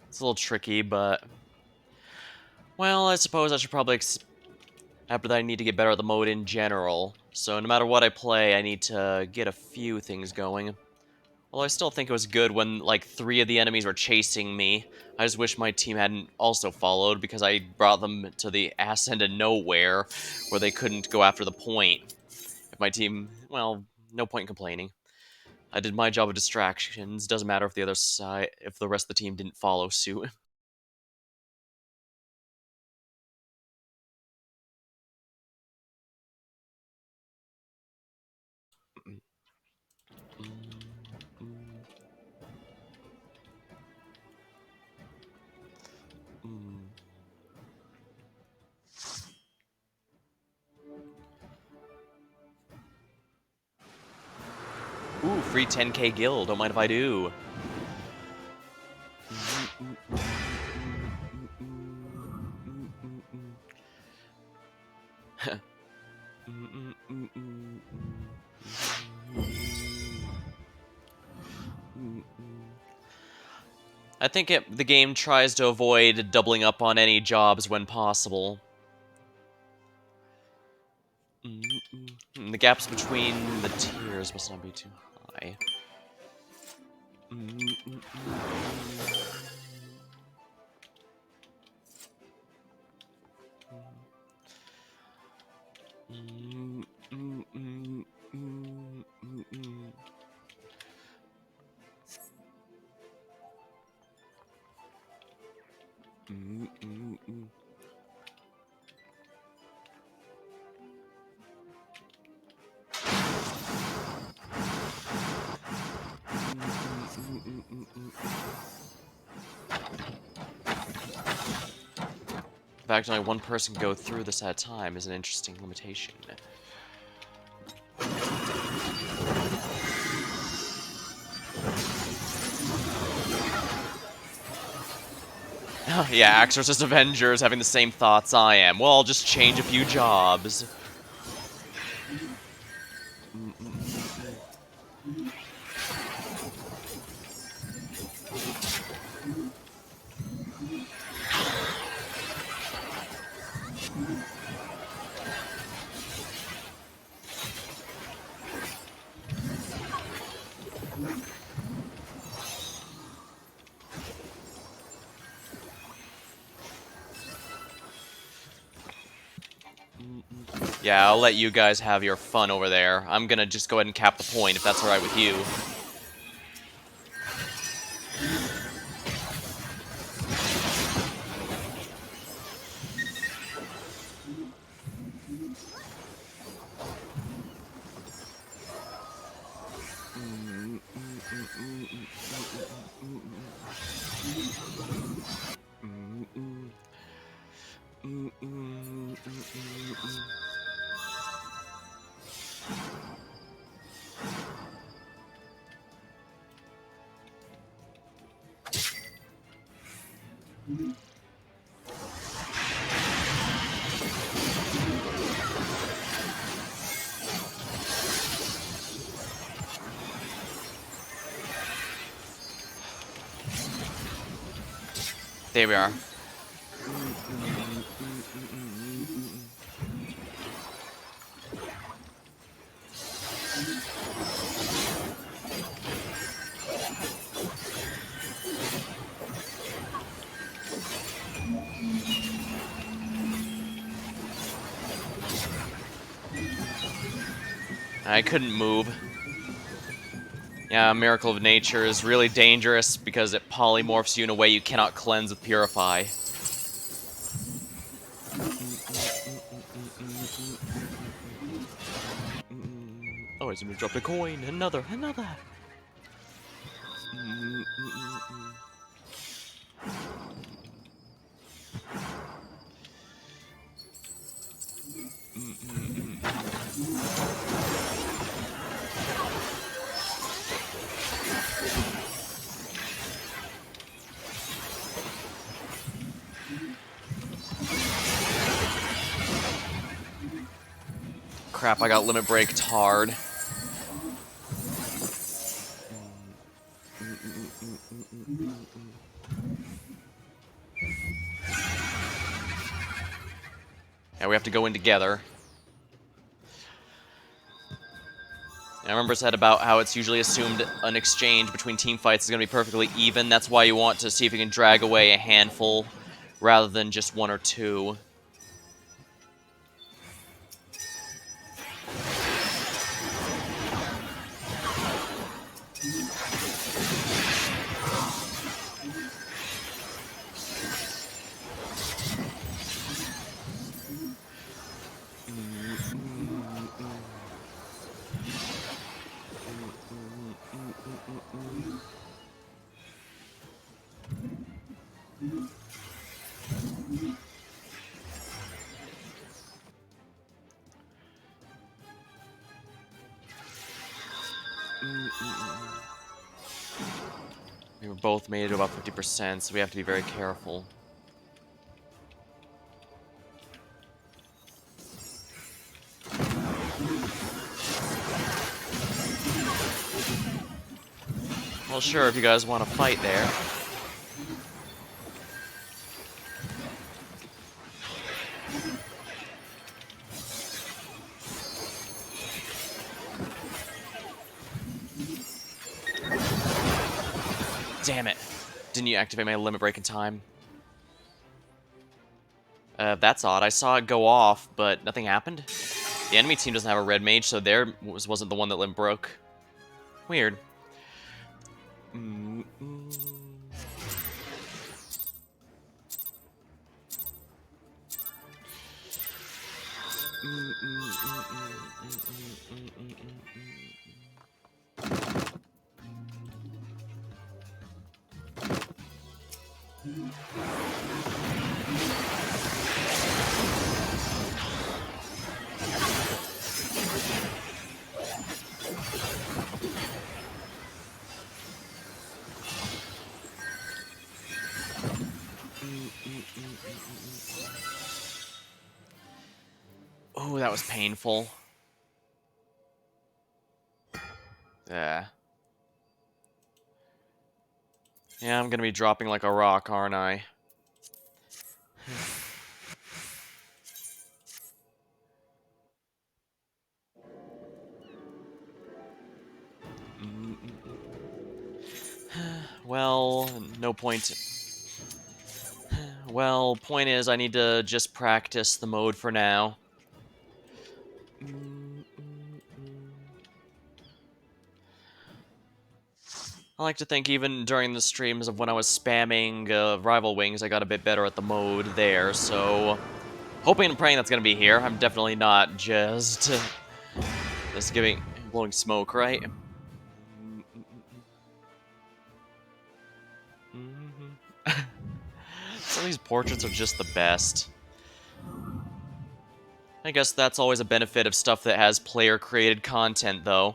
It's a little tricky, but... Well, I suppose I should probably after that, I need to get better at the mode in general. So no matter what I play, I need to get a few things going. Although I still think it was good when, like, 3 of the enemies were chasing me. I just wish my team hadn't also followed, because I brought them to the ass end of nowhere, where they couldn't go after the point. If my team... well, no point in complaining. I did my job of distractions. Doesn't matter if the other side... if the rest of the team didn't follow suit. Ooh, free 10k guild. Don't mind if I do. I think the game tries to avoid doubling up on any jobs when possible. The gaps between the tiers must not be too high. In fact, only one person can go through this at a time is an interesting limitation. Yeah, Exorcist Avengers having the same thoughts I am. Well, I'll just change a few jobs. Yeah, I'll let you guys have your fun over there. I'm gonna just go ahead and cap the point, if that's alright with you. There we are. I couldn't move. Yeah, Miracle of Nature is really dangerous because it polymorphs you in a way you cannot cleanse with Purify. Oh, somebody dropped a coin. Another. Crap, I got limit breaked hard. Yeah, we have to go in together. And I remember I said about how it's usually assumed an exchange between team fights is going to be perfectly even. That's why you want to see if you can drag away a handful rather than just one or two. We were both made at about 50%, so we have to be very careful. Well, sure, if you guys want to fight there. Damn it. Didn't you activate my limit break in time? That's odd. I saw it go off, but nothing happened. The enemy team doesn't have a red mage, so theirs wasn't the one that limit broke. Weird. Oh, that was painful. Yeah. Yeah, I'm gonna be dropping like a rock, aren't I? Well, no point. Well, point is, I need to just practice the mode for now. I like to think even during the streams of when I was spamming Rival Wings, I got a bit better at the mode there, so... Hoping and praying that's gonna be here. I'm definitely not just... just blowing smoke, right? Some of these portraits are just the best. I guess that's always a benefit of stuff that has player-created content, though.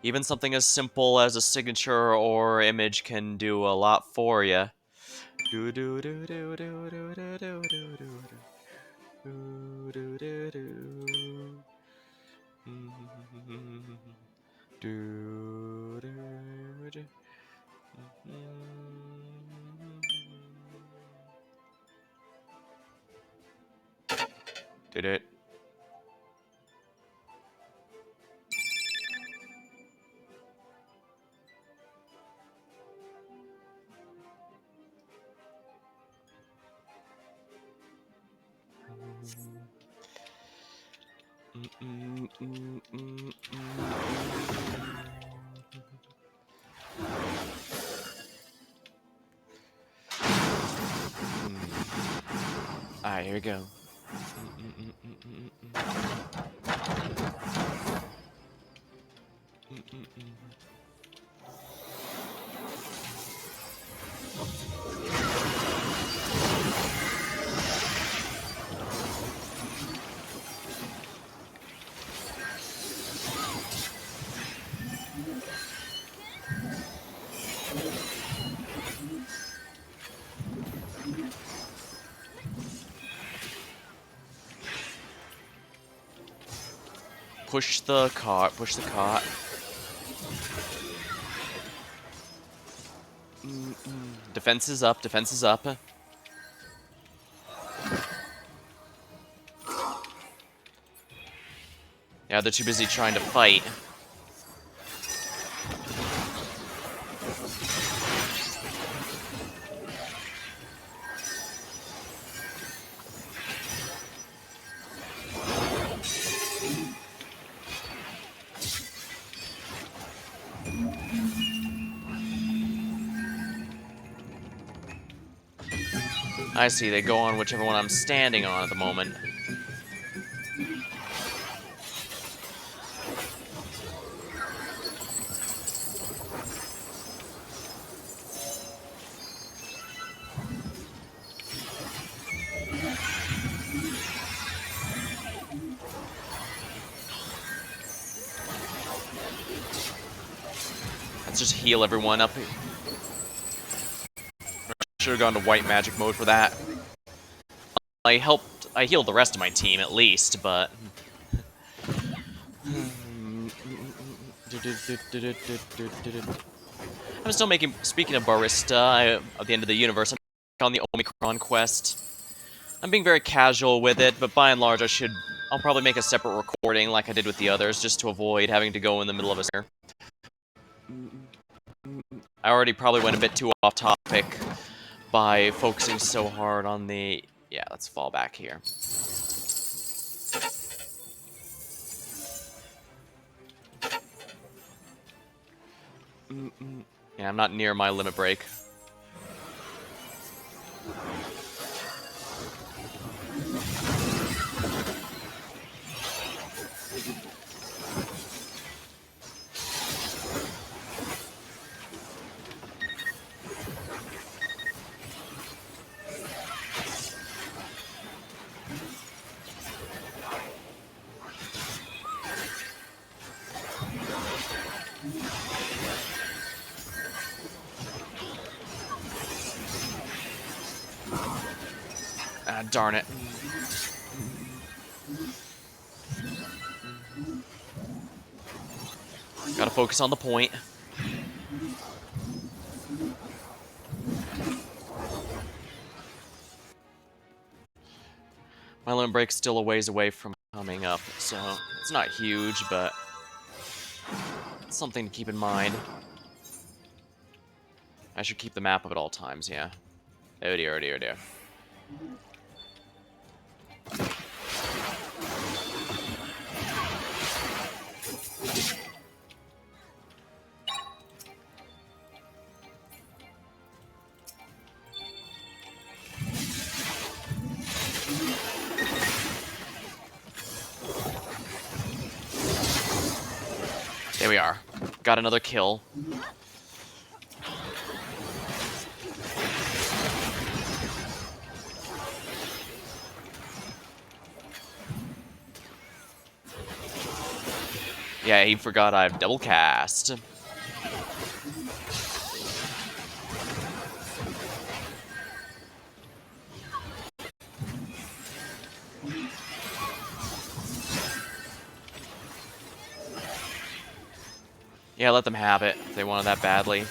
Even something as simple as a signature or image can do a lot for you. Did it? Alright, here we go. Push the cart, push the cart. Defense is up, defense is up. Yeah, they're too busy trying to fight. I see, they go on whichever one I'm standing on at the moment. Let's just heal everyone up. Should have gone to white magic mode for that. I healed the rest of my team at least, but... I'm still speaking of Barista, at the end of the universe, I'm on the Omicron quest. I'm being very casual with it, but by and large I'll probably make a separate recording like I did with the others, just to avoid having to go in the middle of a snare. I already probably went a bit too off topic by focusing so hard on the... Yeah, let's fall back here. Yeah, I'm not near my limit break. Ah, darn it. Gotta focus on the point. My limit break's still a ways away from coming up, so it's not huge, but it's something to keep in mind. I should keep the map up at all times, yeah. Oh dear, oh dear, oh dear. There we are. Got another kill. Yeah, he forgot I've double cast. Yeah, let them have it if they want it that badly.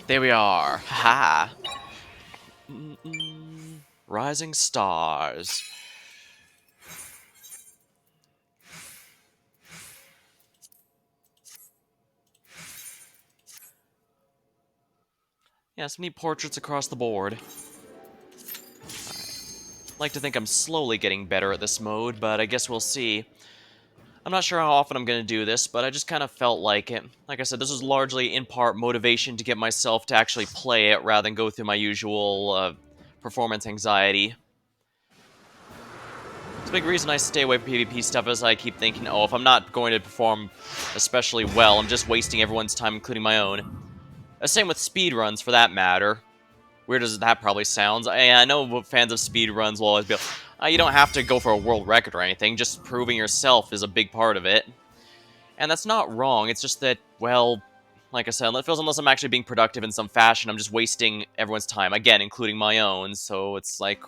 There we are. Ha! Mm-mm. Rising stars. Yeah, some neat portraits across the board. I'd like to think I'm slowly getting better at this mode, but I guess we'll see. I'm not sure how often I'm going to do this, but I just kind of felt like it. Like I said, this was largely in part motivation to get myself to actually play it rather than go through my usual performance anxiety. It's a big reason I stay away from PvP stuff is I keep thinking, oh, if I'm not going to perform especially well, I'm just wasting everyone's time, including my own. Same with speedruns, for that matter. Weird as that probably sounds. I know fans of speedruns will always be like, you don't have to go for a world record or anything, just proving yourself is a big part of it. And that's not wrong, it's just that, well, like I said, it feels unless I'm actually being productive in some fashion, I'm just wasting everyone's time, again, including my own, so it's like,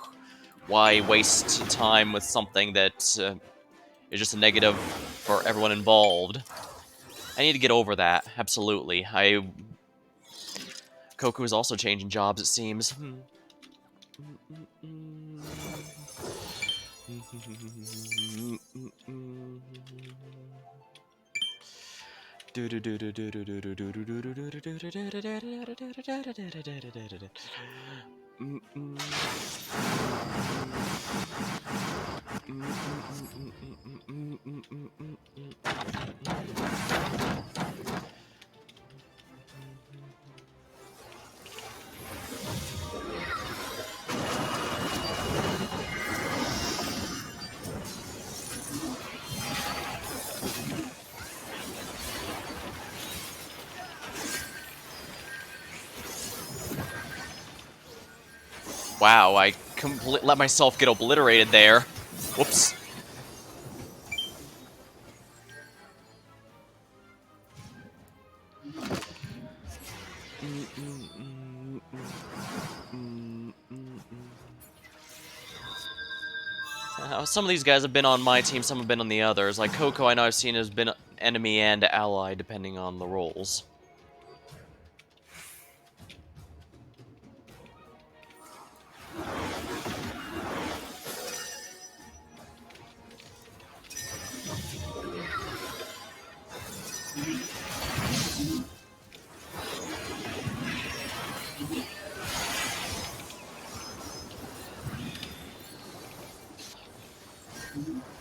why waste time with something that is just a negative for everyone involved? I need to get over that, absolutely. Koku is also changing jobs, it seems. Wow, I let myself get obliterated there. Whoops. Some of these guys have been on my team, some have been on the others. Like Coco, I know I've seen has been enemy and ally, depending on the roles.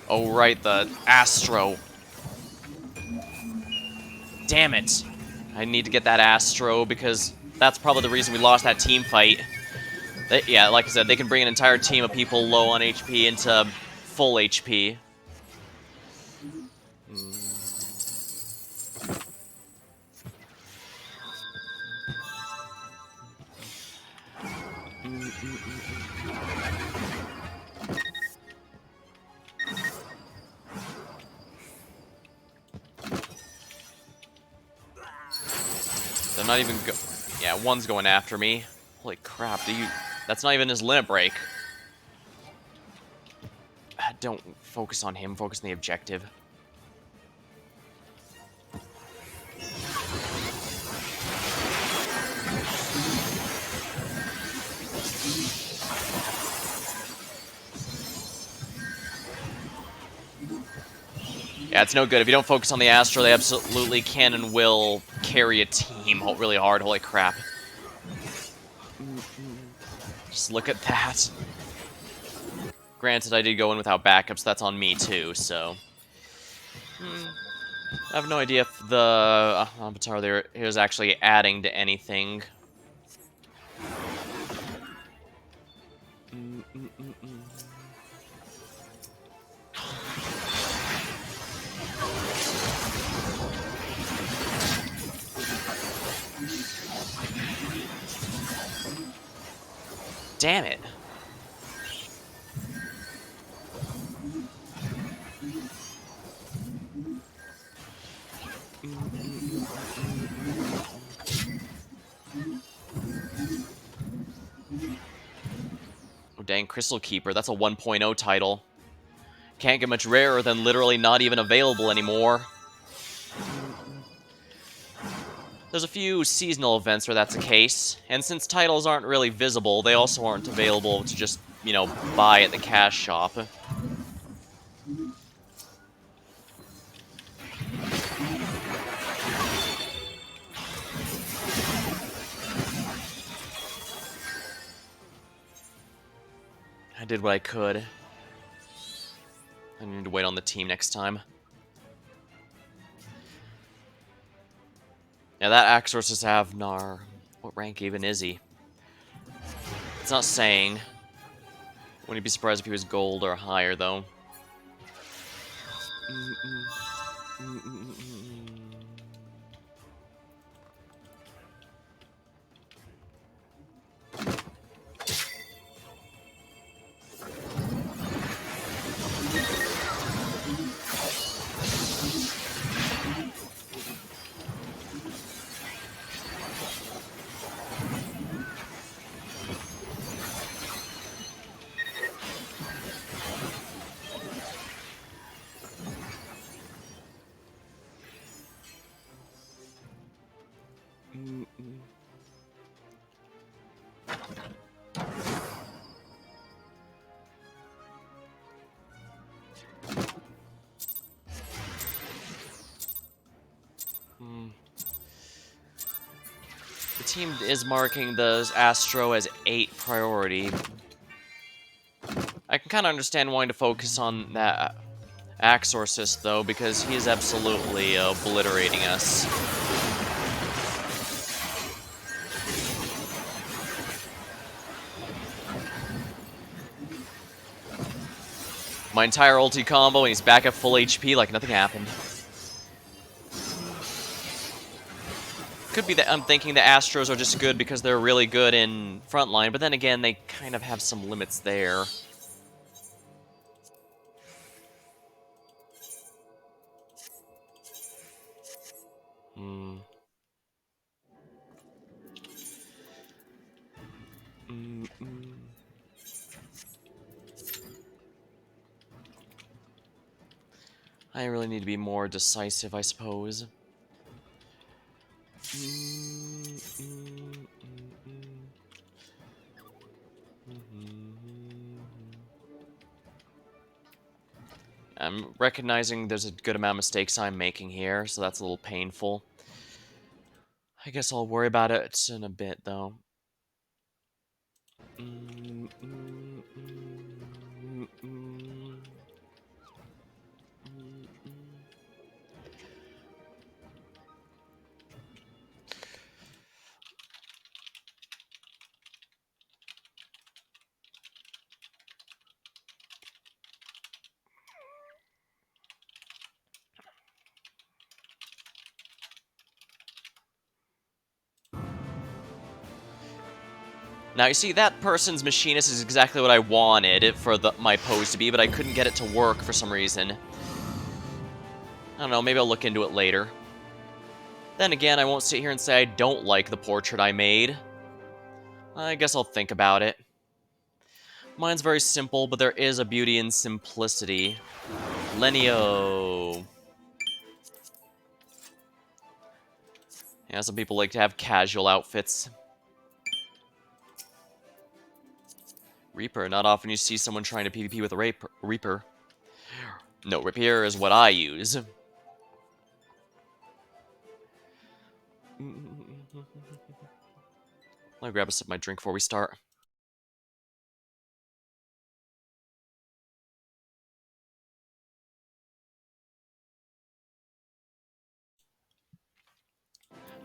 Oh, right, the Astro. Damn it. I need to get that Astro because that's probably the reason we lost that team fight. Yeah, like I said, they can bring an entire team of people low on HP into full HP. They're not even yeah, one's going after me. Holy crap, that's not even his limit break. Don't focus on him, focus on the objective. Yeah, it's no good. If you don't focus on the Astro, they absolutely can and will carry a team really hard. Holy crap. Just look at that. Granted, I did go in without backups. That's on me, too, so... I have no idea if the Avatar there is actually adding to anything. Damn it. Oh, dang, Crystal Keeper. That's a 1.0 title. Can't get much rarer than literally not even available anymore. There's a few seasonal events where that's the case, and since titles aren't really visible, they also aren't available to just, buy at the cash shop. I did what I could. I need to wait on the team next time. Yeah, that Axorus Avnar. What rank even is he? It's not saying. Wouldn't be surprised if he was gold or higher, though. The team is marking the Astro as 8 priority. I can kind of understand wanting to focus on that Axorus, though, because he is absolutely obliterating us. My entire ulti combo, and he's back at full HP like nothing happened. Could be that I'm thinking the Astros are just good because they're really good in frontline, but then again, they kind of have some limits there. I really need to be more decisive, I suppose. I'm recognizing there's a good amount of mistakes I'm making here, so that's a little painful. I guess I'll worry about it in a bit, though. Now, you see, that person's machinist is exactly what I wanted for my pose to be, but I couldn't get it to work for some reason. I don't know, maybe I'll look into it later. Then again, I won't sit here and say I don't like the portrait I made. I guess I'll think about it. Mine's very simple, but there is a beauty in simplicity. Lenio. Yeah, some people like to have casual outfits. Reaper. Not often you see someone trying to PvP with a Reaper. No, Rapier is what I use. Let me grab a sip of my drink before we start.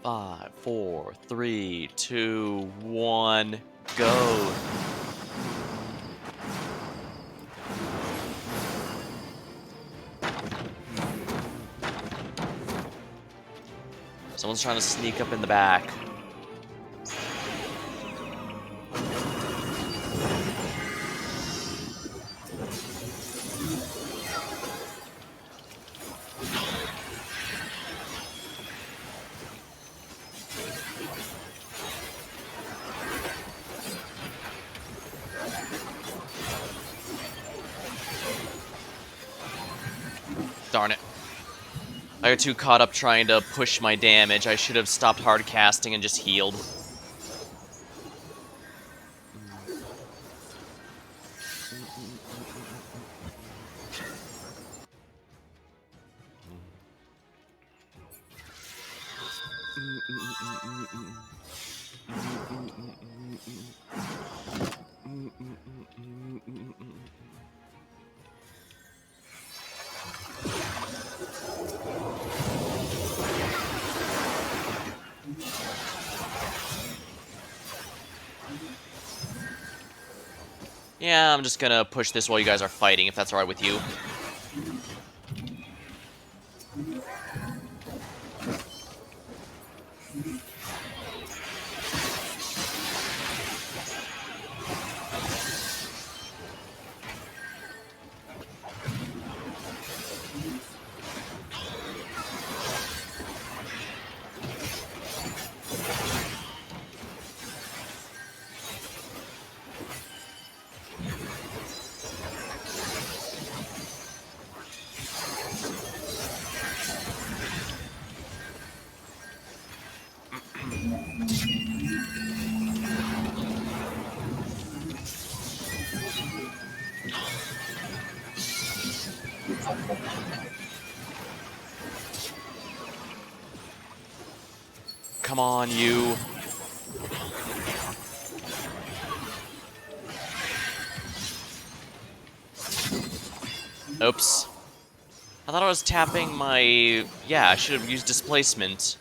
Five, 4, 3, 2, 1, go. Someone's trying to sneak up in the back. Darn it. I got too caught up trying to push my damage. I should have stopped hard casting and just healed. Yeah, I'm just gonna push this while you guys are fighting, if that's alright with you. Come on, you. Oops. I thought I was tapping my... Yeah, I should have used displacement.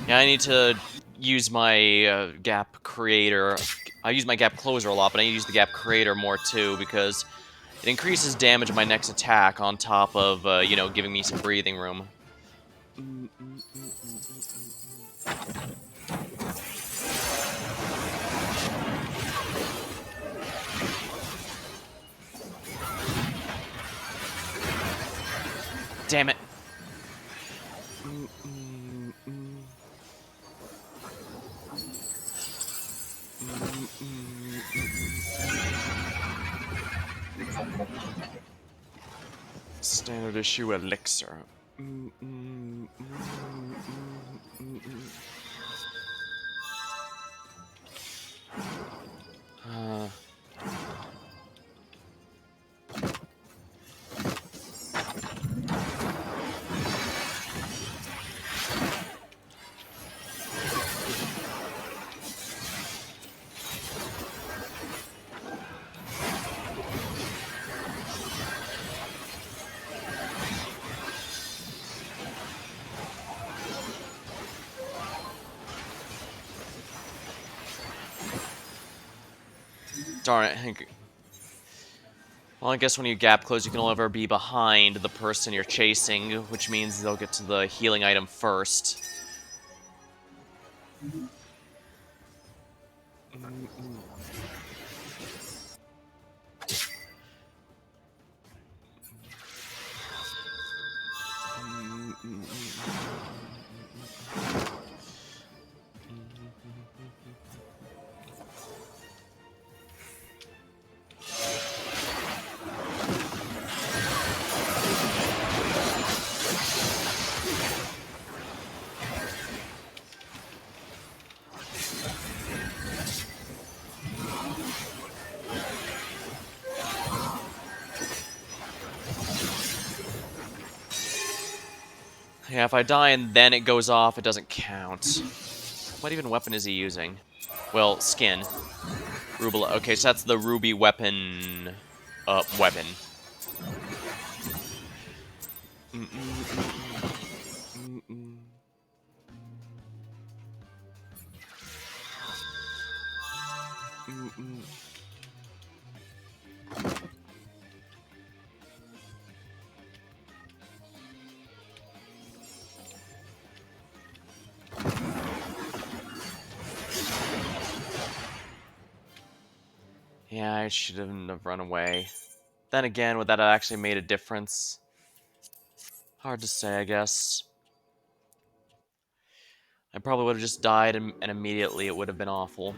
Yeah, I need to use my gap creator. I use my gap closer a lot, but I need to use the gap creator more too, because it increases damage of my next attack on top of, you know, giving me some breathing room. Damn it. Standard issue elixir. Uh, darn it. Well, I guess when you gap close, you can only ever be behind the person you're chasing, which means they'll get to the healing item first. Yeah, if I die and then it goes off, it doesn't count. What even weapon is he using? Well, skin. Rubel. Okay, so that's the ruby weapon. Weapon. Yeah, I shouldn't have run away. Then again, would that have actually made a difference? Hard to say, I guess. I probably would have just died and immediately it would have been awful.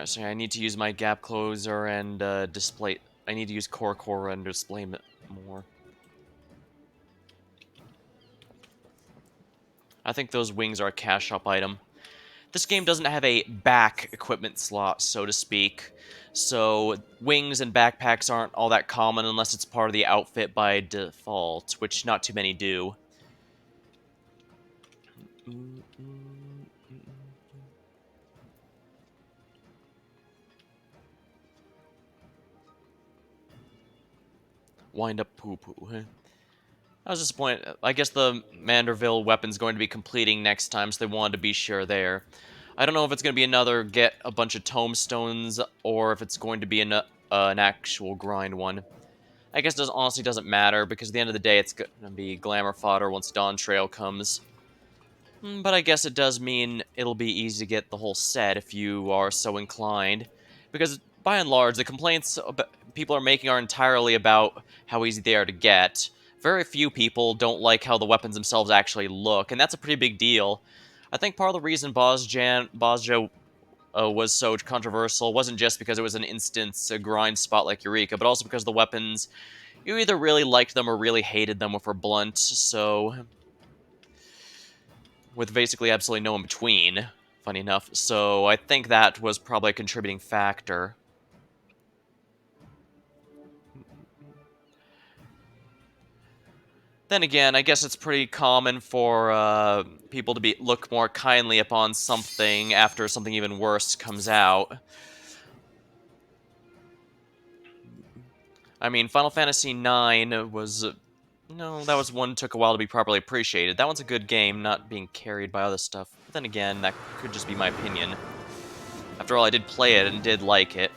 Alright, so I need to use my gap closer and display. I need to use core and display more. I think those wings are a cash shop item. This game doesn't have a back equipment slot, so to speak, so wings and backpacks aren't all that common unless it's part of the outfit by default, which not too many do. Wind up poo-poo. I was disappointed. I guess the Manderville weapon's going to be completing next time, so they wanted to be sure there. I don't know if it's going to be another get a bunch of tomestones, or if it's going to be an actual grind one. I guess it honestly doesn't matter, because at the end of the day, it's going to be glamour fodder once Dawn Trail comes. But I guess it does mean it'll be easy to get the whole set if you are so inclined. Because, by and large, the complaints people are making are entirely about how easy they are to get. Very few people don't like how the weapons themselves actually look, and that's a pretty big deal. I think part of the reason Bozja was so controversial wasn't just because it was an instance a grind spot like Eureka, but also because the weapons, you either really liked them or really hated them if were blunt, so with basically absolutely no in between, funny enough, so I think that was probably a contributing factor. Then again, I guess it's pretty common for people to look more kindly upon something after something even worse comes out. I mean, Final Fantasy IX was... no, that was one took a while to be properly appreciated. That one's a good game, not being carried by other stuff. But then again, that could just be my opinion. After all, I did play it and did like it.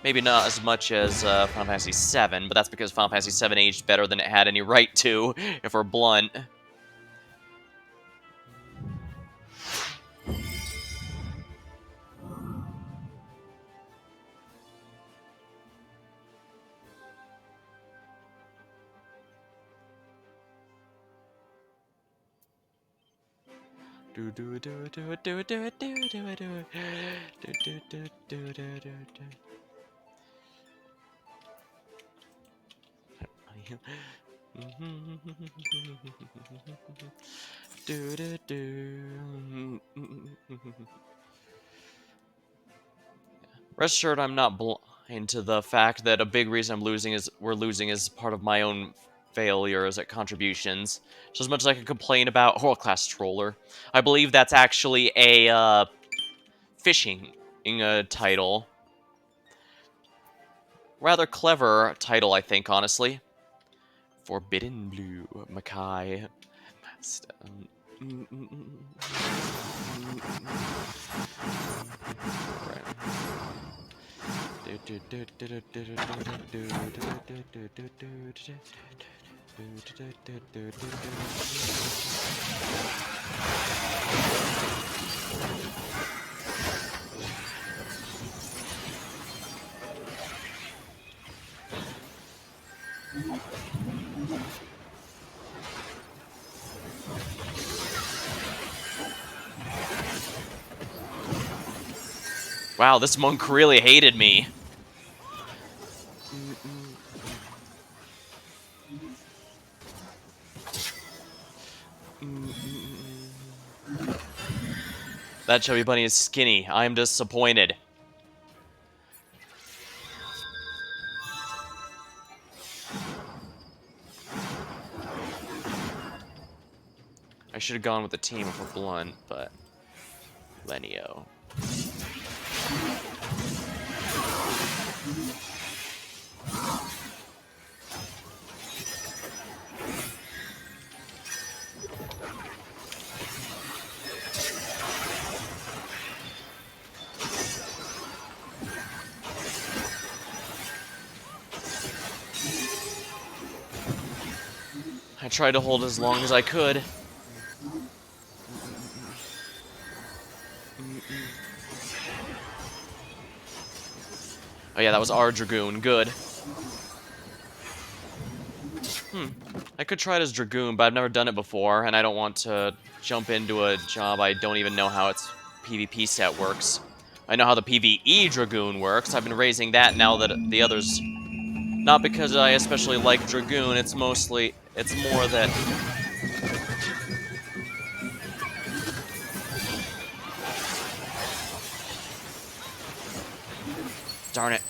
Maybe not as much as Final Fantasy VII, but that's because Final Fantasy VII aged better than it had any right to, if we're blunt. Rest assured, I'm not blind to the fact that a big reason we're losing is part of my own failures at contributions. So as much as I can complain about class Troller, I believe that's actually a fishing title. Rather clever title, I think, honestly. Forbidden Blue, Makai. Wow, this monk really hated me. That chubby bunny is skinny. I am disappointed. I should have gone with the team if we're blunt, but... Lenio. I tried to hold as long as I could. Oh yeah, that was our Dragoon. Good. I could try it as Dragoon, but I've never done it before, and I don't want to jump into a job I don't even know how its PvP set works. I know how the PvE Dragoon works. I've been raising that now that the others... Not because I especially like Dragoon, it's more that... Darn it.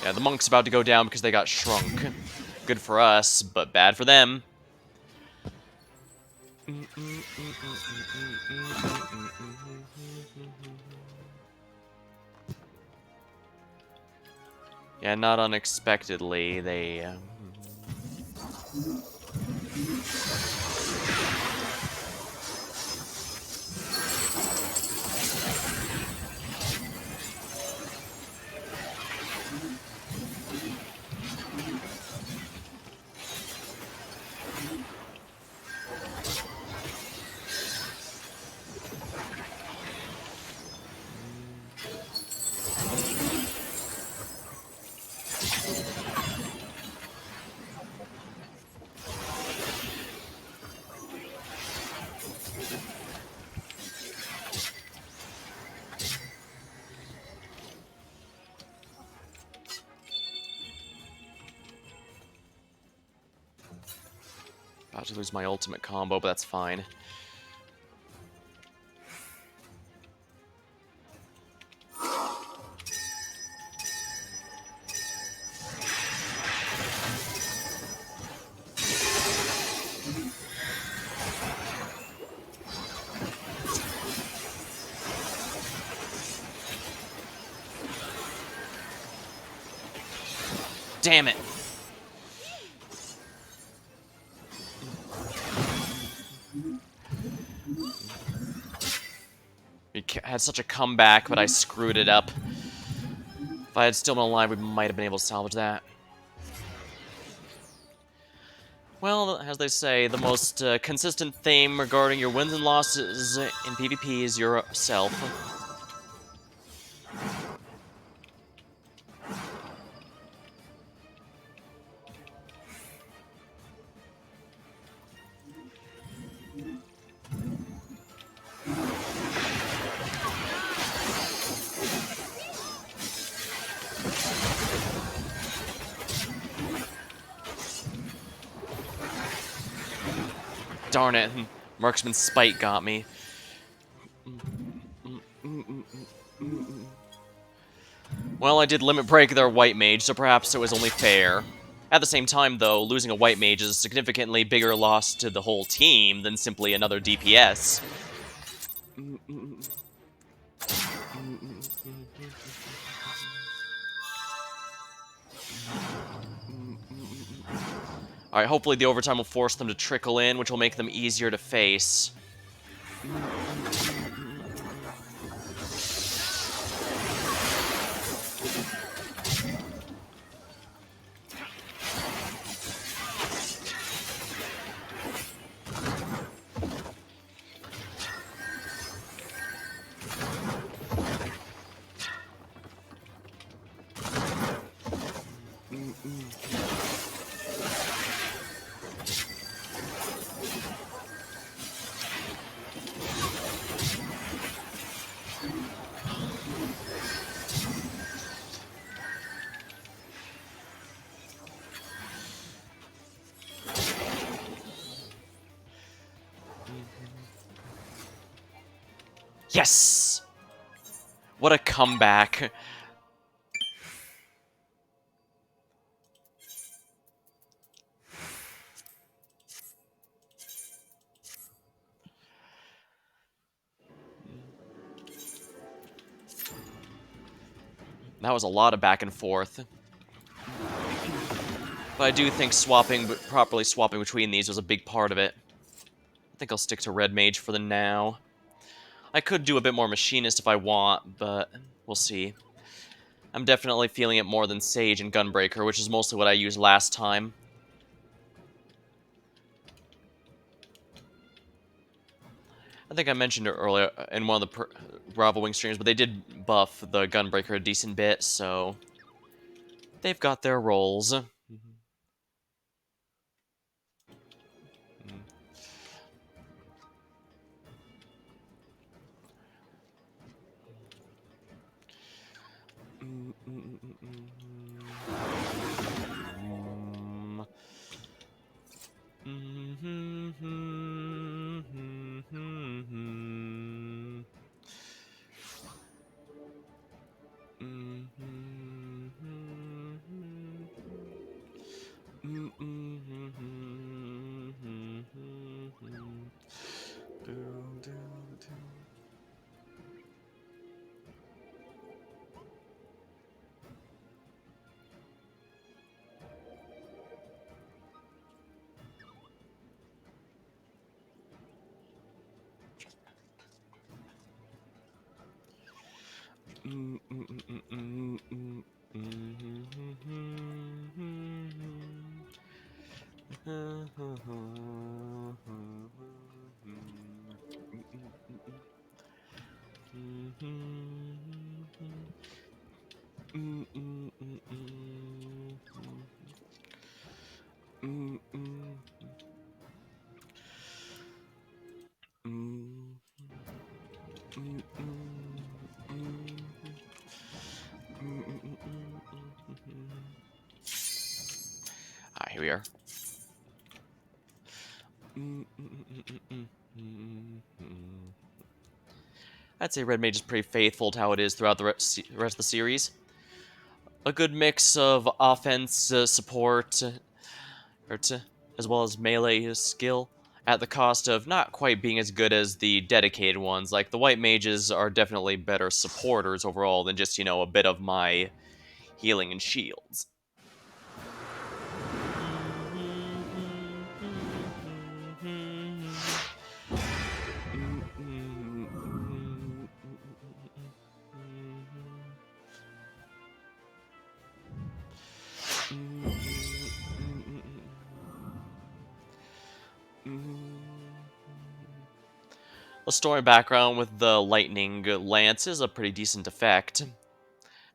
Yeah, the monk's about to go down because they got shrunk. Good for us, but bad for them. Yeah, not unexpectedly, they... About to lose my ultimate combo, but that's fine. Damn it! We had such a comeback, but I screwed it up. If I had still been alive, we might have been able to salvage that. Well, as they say, the most consistent theme regarding your wins and losses in PvP is yourself. Darn it, Marksman's Spite got me. Well, I did limit break their white mage, so perhaps it was only fair. At the same time, though, losing a white mage is a significantly bigger loss to the whole team than simply another DPS. Alright, hopefully the overtime will force them to trickle in, which will make them easier to face. Yes! What a comeback. That was a lot of back and forth. But I do think properly swapping between these was a big part of it. I think I'll stick to Red Mage for the now. I could do a bit more Machinist if I want, but we'll see. I'm definitely feeling it more than Sage and Gunbreaker, which is mostly what I used last time. I think I mentioned it earlier in one of the Bravo Wing streams, but they did buff the Gunbreaker a decent bit, so... They've got their roles. Here we are. I'd say Red Mage is pretty faithful to how it is throughout the rest of the series. A good mix of offense, support, as well as melee skill, at the cost of not quite being as good as the dedicated ones. Like, the White Mages are definitely better supporters overall than just, a bit of my healing and shields. The story background with the lightning lance is a pretty decent effect.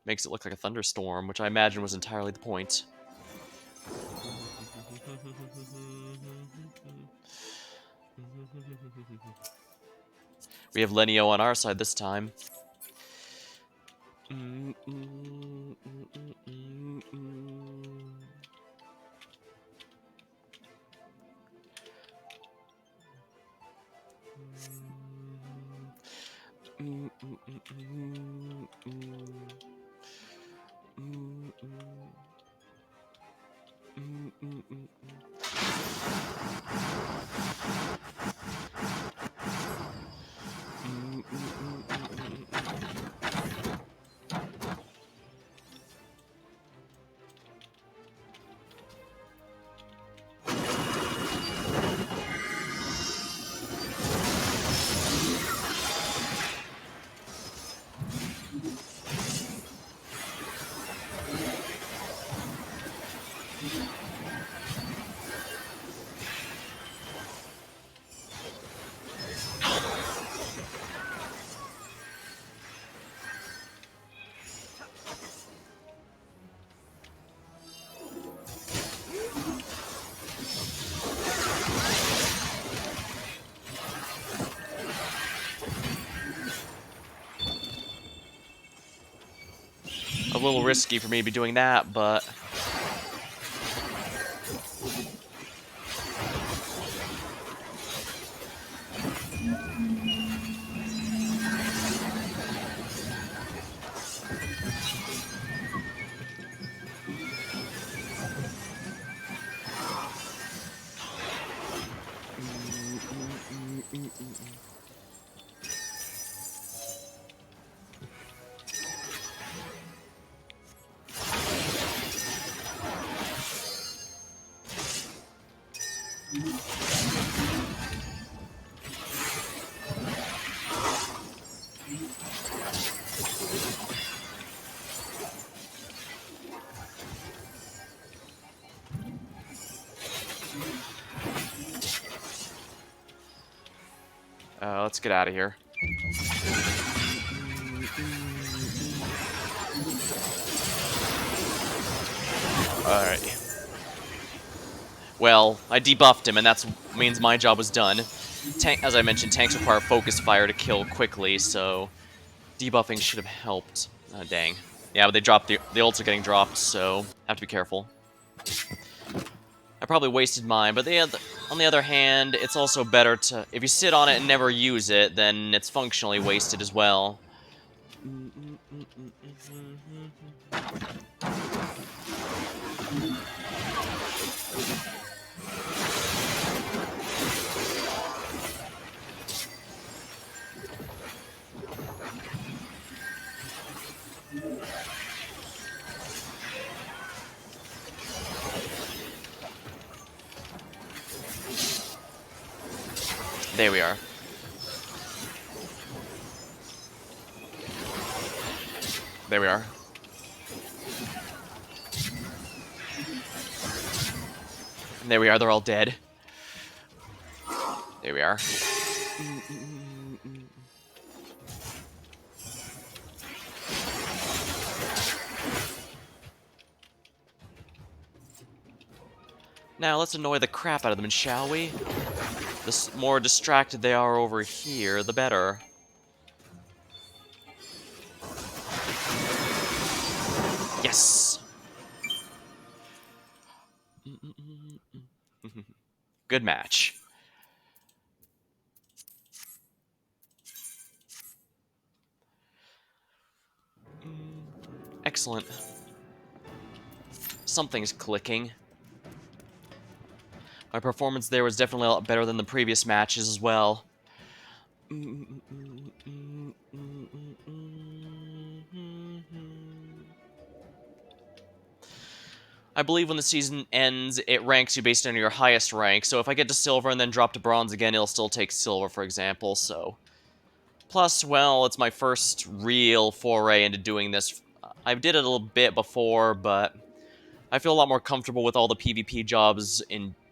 Makes it look like a thunderstorm, which I imagine was entirely the point. We have Lenio on our side this time. A little risky for me to be doing that, but... let's get out of here. Alright. Well, I debuffed him, and that means my job was done. As I mentioned, tanks require focus fire to kill quickly, so debuffing should have helped. Dang. Yeah, but they dropped the ults are getting dropped, so have to be careful. I probably wasted mine, but on the other hand, it's also better to... If you sit on it and never use it, then it's functionally wasted as well. There we are. There we are. There we are, they're all dead. There we are. Now, let's annoy the crap out of them, shall we? The more distracted they are over here, the better. Yes! Good match. Excellent. Something's clicking. My performance there was definitely a lot better than the previous matches as well. I believe when the season ends, it ranks you based on your highest rank, so if I get to silver and then drop to bronze again, it'll still take silver, for example, so... Plus, well, it's my first real foray into doing this. I did it a little bit before, but I feel a lot more comfortable with all the PvP jobs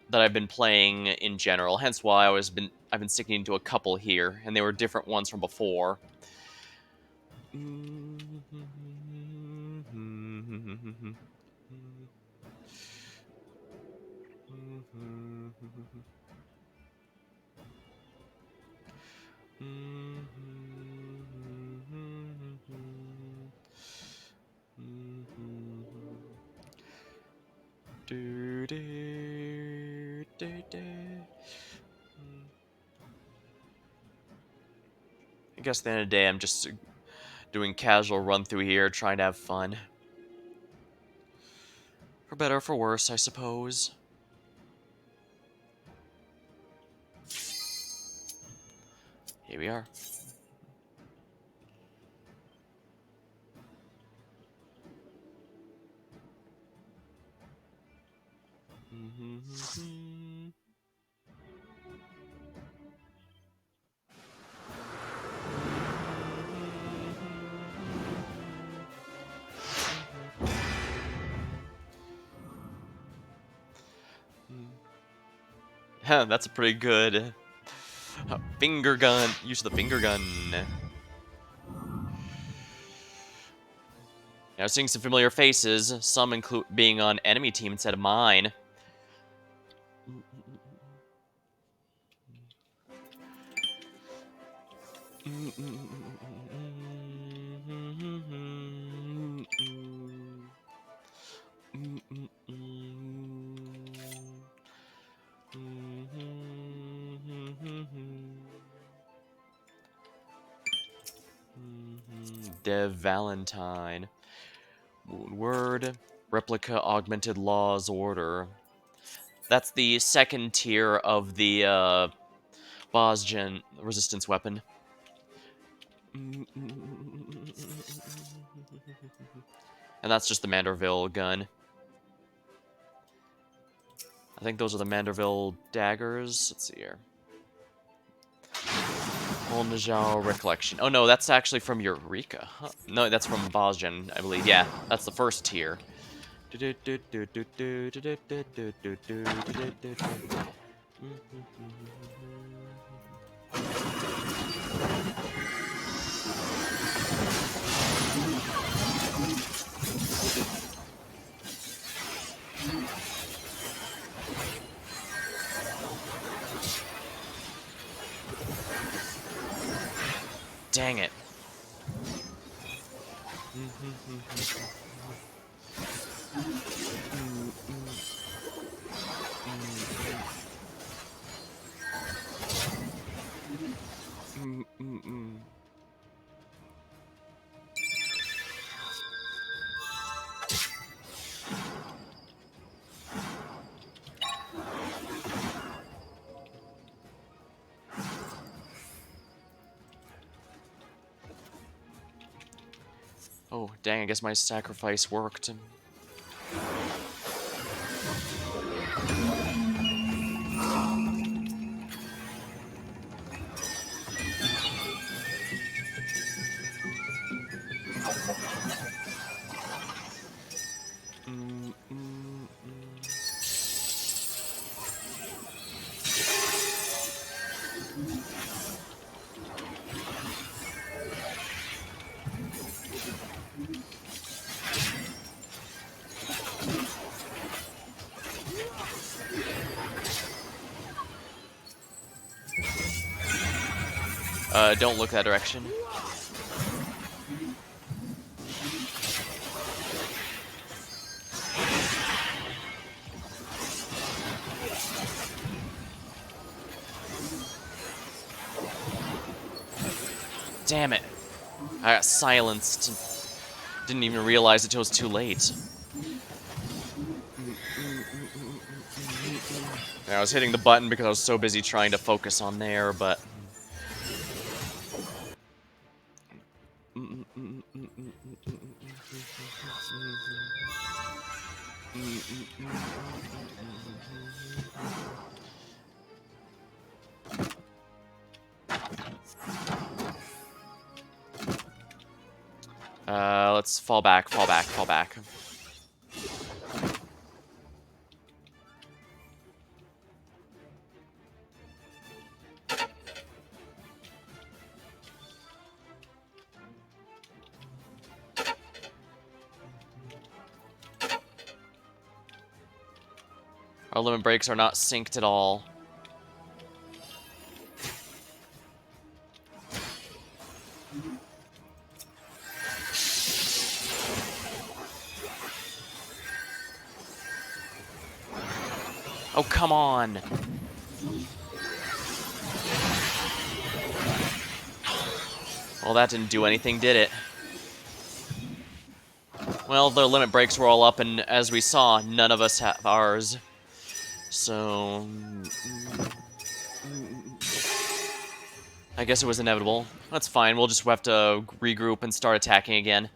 that I've been playing in general, hence why I've been sticking to a couple here, and they were different ones from before. I guess at the end of the day, I'm just doing casual run through here, trying to have fun. For better or for worse, I suppose. Here we are. That's a pretty good finger gun. Use of the finger gun. Now, seeing some familiar faces, some include being on enemy team instead of mine. Dev Valentine. Word. Replica Augmented Laws Order. That's the second tier of the Bosgen resistance weapon. And that's just the Manderville gun. I think those are the Manderville daggers. Let's see here. Old Najal Recollection. Oh no, that's actually from Eureka. Huh? No, that's from Bosgen, I believe. Yeah, that's the first tier. dang it. Oh, dang, I guess my sacrifice worked. Don't look that direction. Damn it. I got silenced. Didn't even realize it was too late. Yeah, I was hitting the button because I was so busy trying to focus on there, but... let's fall back, fall back, fall back. Our limit breaks are not synced at all. Oh, come on! Well, that didn't do anything, did it? Well, the limit breaks were all up, and as we saw, none of us have ours. So... I guess it was inevitable. That's fine, we'll just have to regroup and start attacking again.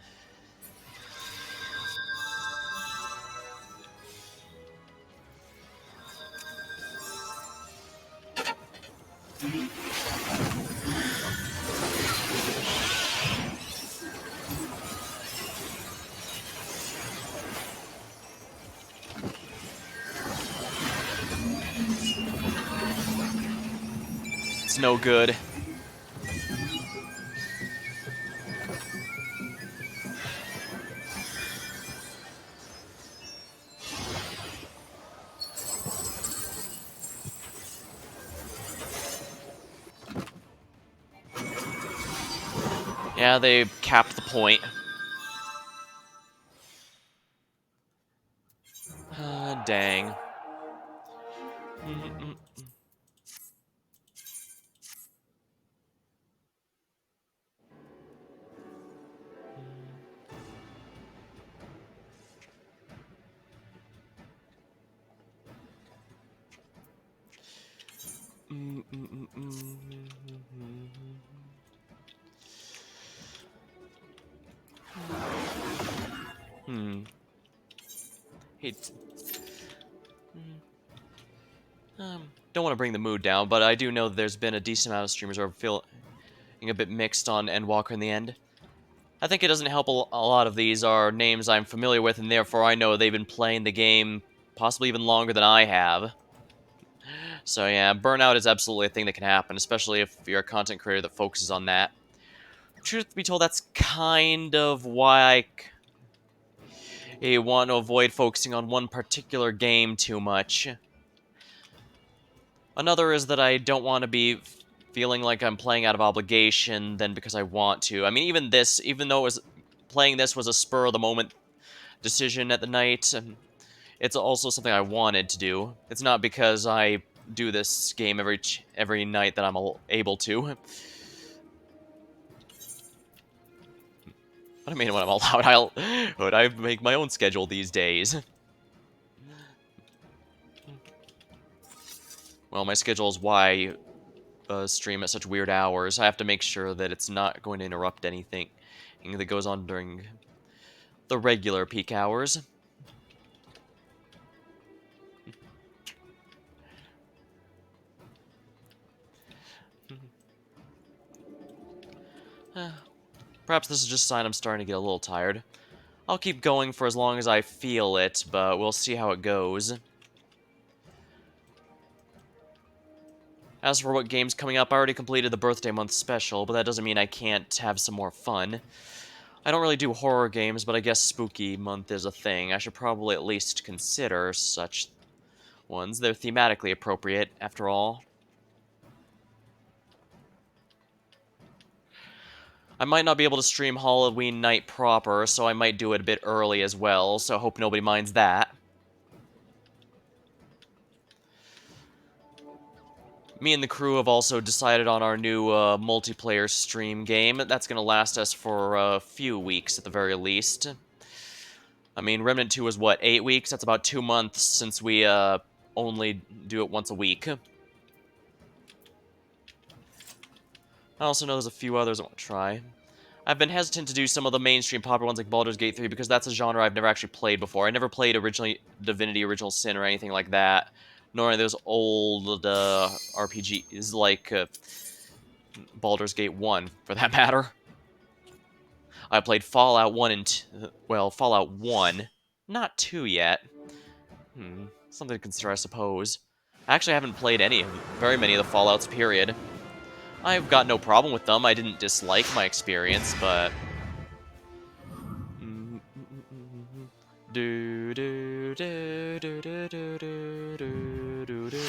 It's no good. Yeah, they capped the point. Dang. Hate. Don't want to bring the mood down, but I do know that there's been a decent amount of streamers who are feeling a bit mixed on Endwalker in the end. I think it doesn't help a lot of these are names I'm familiar with, and therefore I know they've been playing the game possibly even longer than I have. So yeah, burnout is absolutely a thing that can happen, especially if you're a content creator that focuses on that. Truth be told, that's kind of why I want to avoid focusing on one particular game too much. Another is that I don't want to be feeling like I'm playing out of obligation than because I want to. I mean, even though playing this was a spur of the moment decision at the night, it's also something I wanted to do. It's not because I do this game every night that I'm able to. But I mean, when I'm allowed, I make my own schedule these days. Well, my schedule is why I stream at such weird hours. I have to make sure that it's not going to interrupt anything that goes on during the regular peak hours. Perhaps this is just a sign I'm starting to get a little tired. I'll keep going for as long as I feel it, but we'll see how it goes. As for what game's coming up, I already completed the birthday month special, but that doesn't mean I can't have some more fun. I don't really do horror games, but I guess spooky month is a thing. I should probably at least consider such ones. They're thematically appropriate, after all. I might not be able to stream Halloween night proper, so I might do it a bit early as well, so I hope nobody minds that. Me and the crew have also decided on our new multiplayer stream game. That's going to last us for a few weeks at the very least. I mean, Remnant 2 was what, 8 weeks? That's about 2 months since we only do it once a week. I also know there's a few others I want to try. I've been hesitant to do some of the mainstream popular ones like Baldur's Gate 3 because that's a genre I've never actually played before. I never played Divinity Original Sin or anything like that, nor any of those old RPGs like Baldur's Gate 1, for that matter. I played Fallout 1 and... Fallout 1. Not 2 yet. Something to consider, I suppose. I actually haven't played very many of the Fallouts, period. I've got no problem with them. I didn't dislike my experience, but... Do do do do do do do do do do.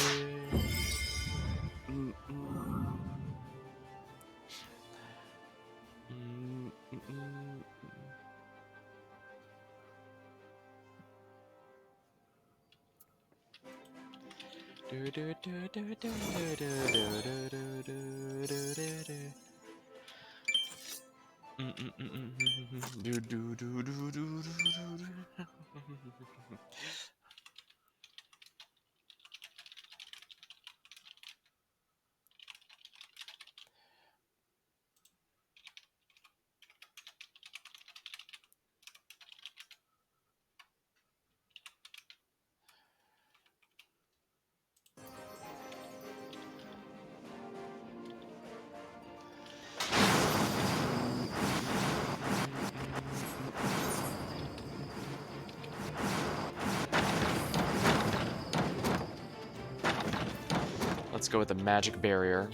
Let's go with the magic barrier.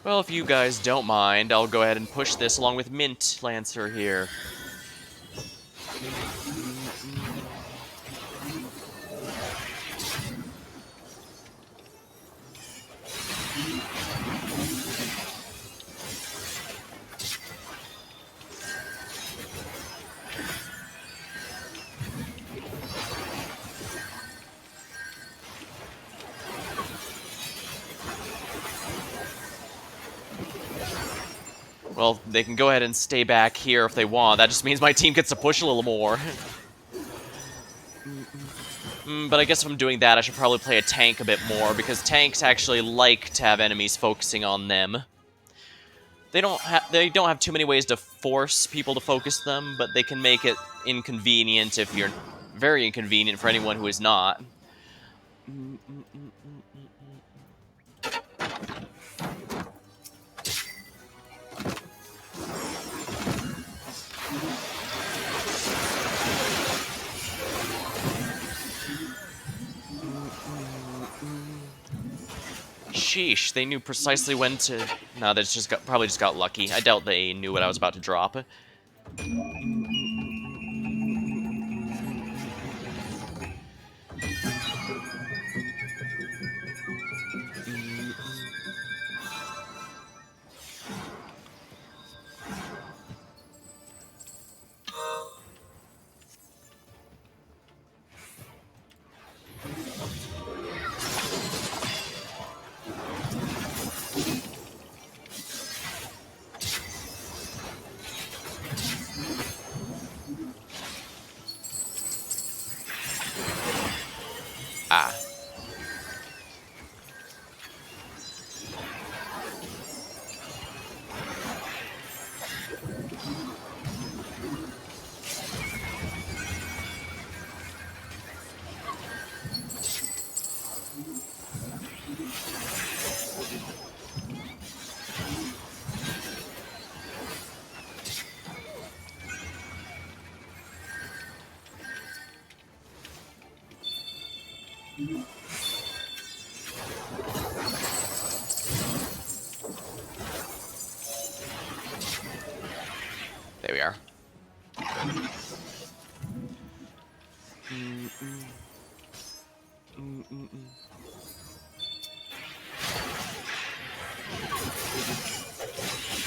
Well, if you guys don't mind, I'll go ahead and push this along with Mint Lancer here. Well, they can go ahead and stay back here if they want. That just means my team gets to push a little more. But I guess if I'm doing that, I should probably play a tank a bit more, because tanks actually like to have enemies focusing on them. They don't have too many ways to force people to focus them, but they can make it inconvenient if you're very inconvenient for anyone who is not. Sheesh, they knew precisely when to... No, they probably just got lucky. I doubt they knew what I was about to drop.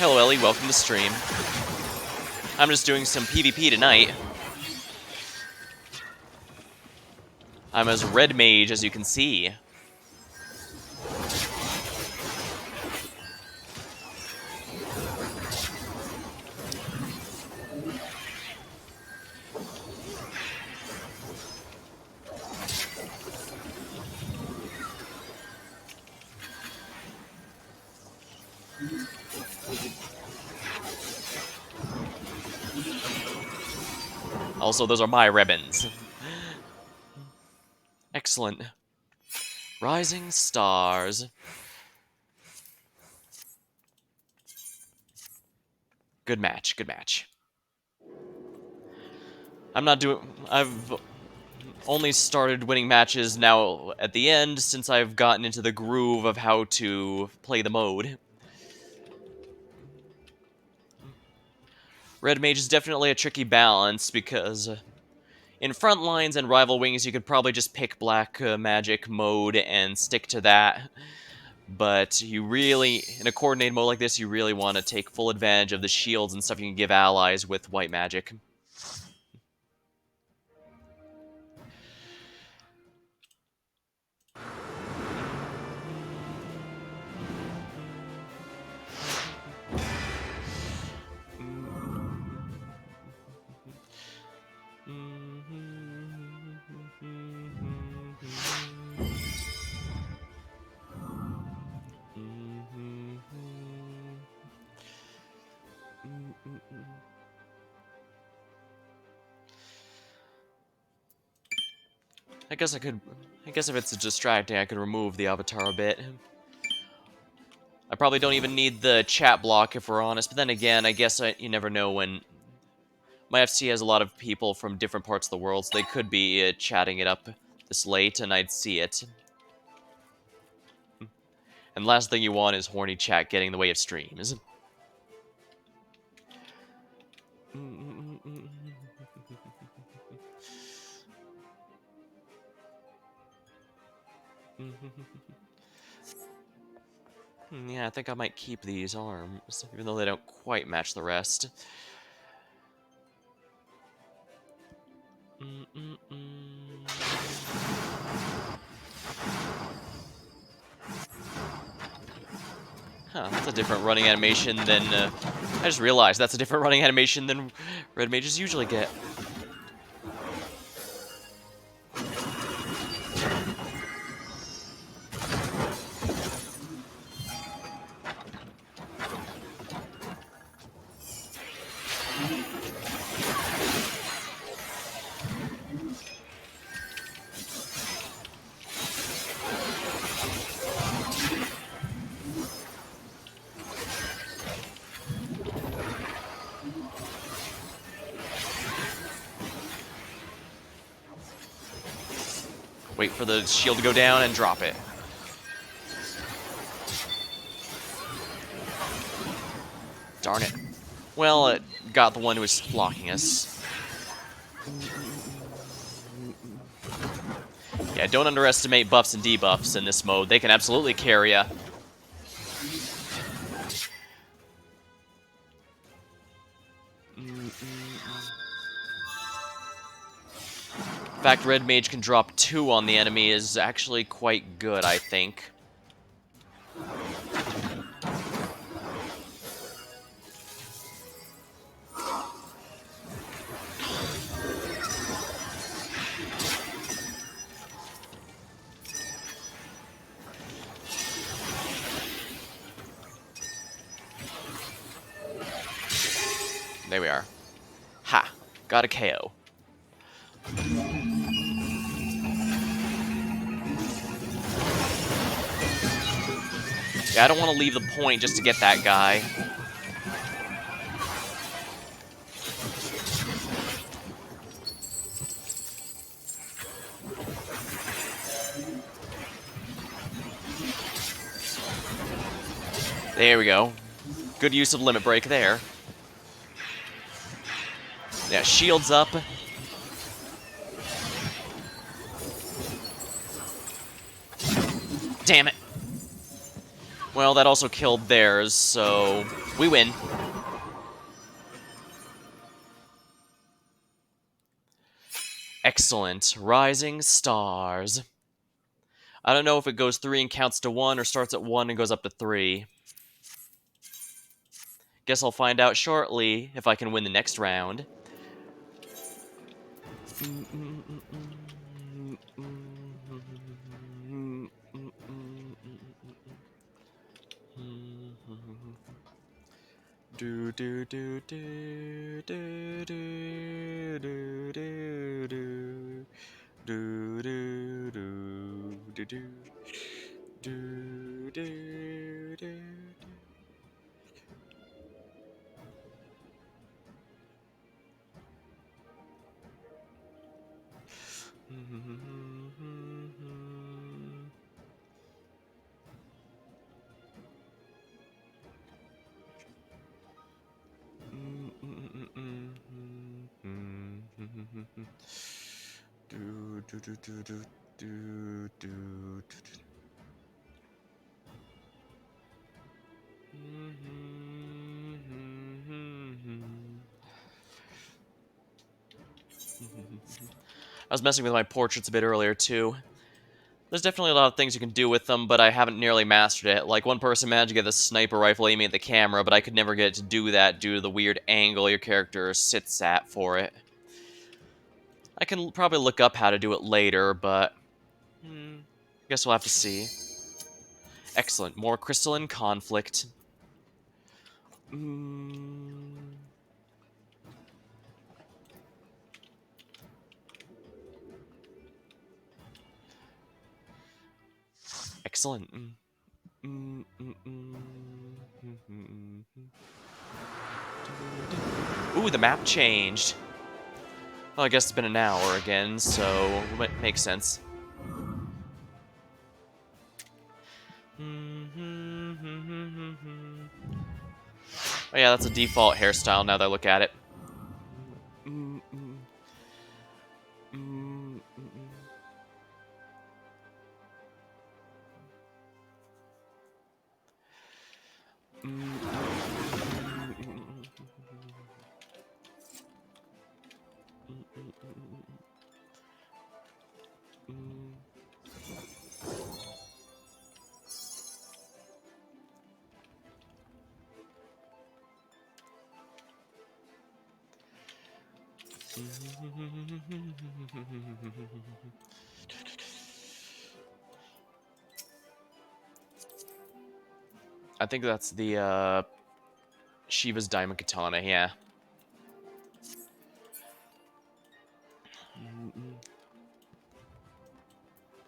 Hello, Ellie. Welcome to stream. I'm just doing some PvP tonight. I'm as red mage, as you can see. Also, those are my ribbons. Excellent. Rising stars. Good match, good match. I've only started winning matches now at the end since I've gotten into the groove of how to play the mode. Red Mage is definitely a tricky balance because in front lines and rival wings you could probably just pick black magic mode and stick to that. But you really, in a coordinated mode like this, you really want to take full advantage of the shields and stuff you can give allies with white magic. I guess if it's distracting, I could remove the avatar a bit. I probably don't even need the chat block if we're honest, but then again, I guess you never know when... My FC has a lot of people from different parts of the world, so they could be chatting it up this late, and I'd see it. And last thing you want is horny chat getting in the way of streams. Yeah, I think I might keep these arms, even though they don't quite match the rest. Huh, that's a different running animation than... I just realized that's a different running animation than red mages usually get. Wait for the shield to go down and drop it. Darn it. Well, it got the one who was blocking us. Yeah, don't underestimate buffs and debuffs in this mode. They can absolutely carry ya. The fact Red Mage can drop 2 on the enemy is actually quite good, I think. There we are. Ha! Got a KO. Yeah, I don't want to leave the point just to get that guy. There we go. Good use of limit break there. Yeah, shields up. Damn it. Well, that also killed theirs, so we win. Excellent. Rising stars. I don't know if it goes 3 and counts to 1 or starts at 1 and goes up to 3. Guess I'll find out shortly if I can win the next round. Do do do do do do do do do do do do do do do do. Do do do do do do do. I was messing with my portraits a bit earlier too. There's definitely a lot of things you can do with them, but I haven't nearly mastered it. Like, one person managed to get the sniper rifle aiming at the camera, but I could never get it to do that due to the weird angle your character sits at for it. I can probably look up how to do it later, but guess we'll have to see. Excellent. More crystalline conflict. Excellent. Ooh, the map changed. Well, I guess it's been an hour again, so it makes sense. Oh yeah, that's a default hairstyle now that I look at it. I think that's the Shiva's Diamond Katana, yeah.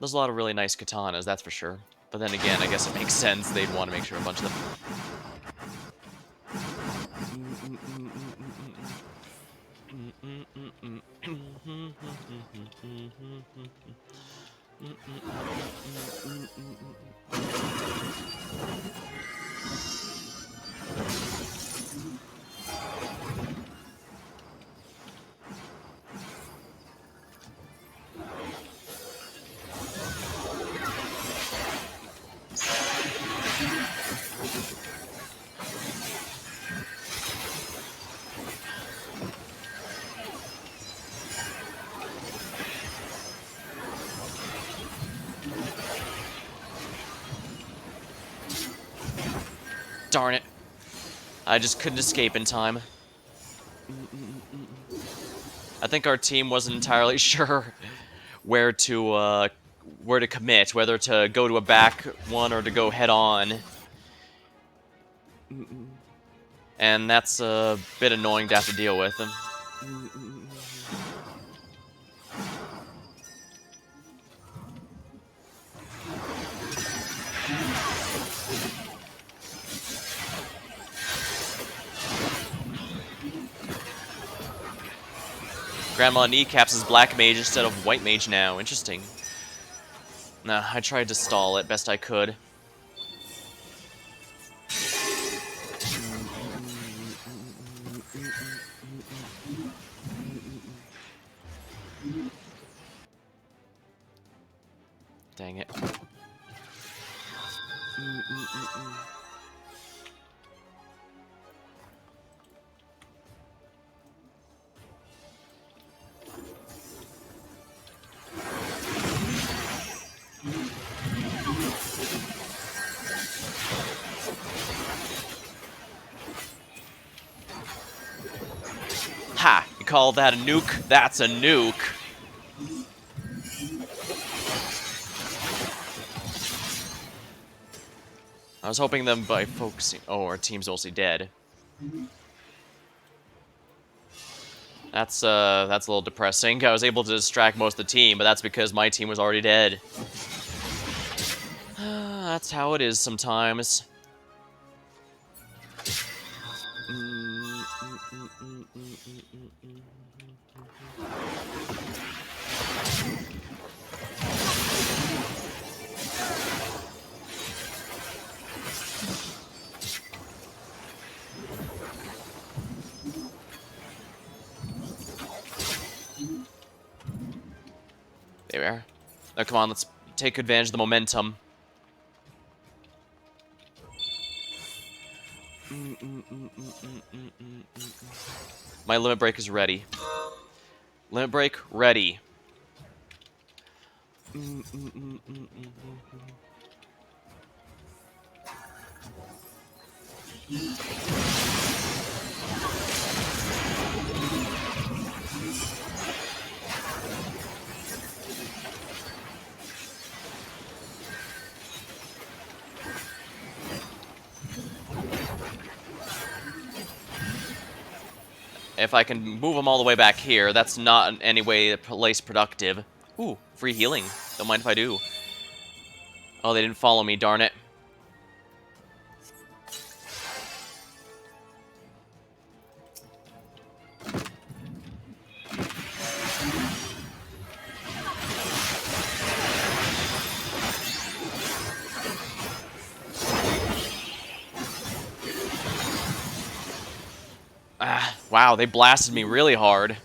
There's a lot of really nice katanas, that's for sure. But then again, I guess it makes sense they'd want to make sure a bunch of them. Darn it. I just couldn't escape in time. I think our team wasn't entirely sure where to commit, whether to go to a back one or to go head on. And that's a bit annoying to have to deal with. Grandma kneecaps is black mage instead of white mage now. Interesting. Nah, I tried to stall it best I could. Dang it. Ha! You call that a nuke? That's a nuke. I was hoping them by focusing... Oh, our team's mostly dead. That's a little depressing. I was able to distract most of the team, but that's because my team was already dead. That's how it is sometimes. There we are. Now, come on, let's take advantage of the momentum. My limit break is ready. Limit break ready. If I can move them all the way back here, that's not in any way place productive. Ooh, free healing. Don't mind if I do. Oh, they didn't follow me, darn it. Ah, wow, they blasted me really hard.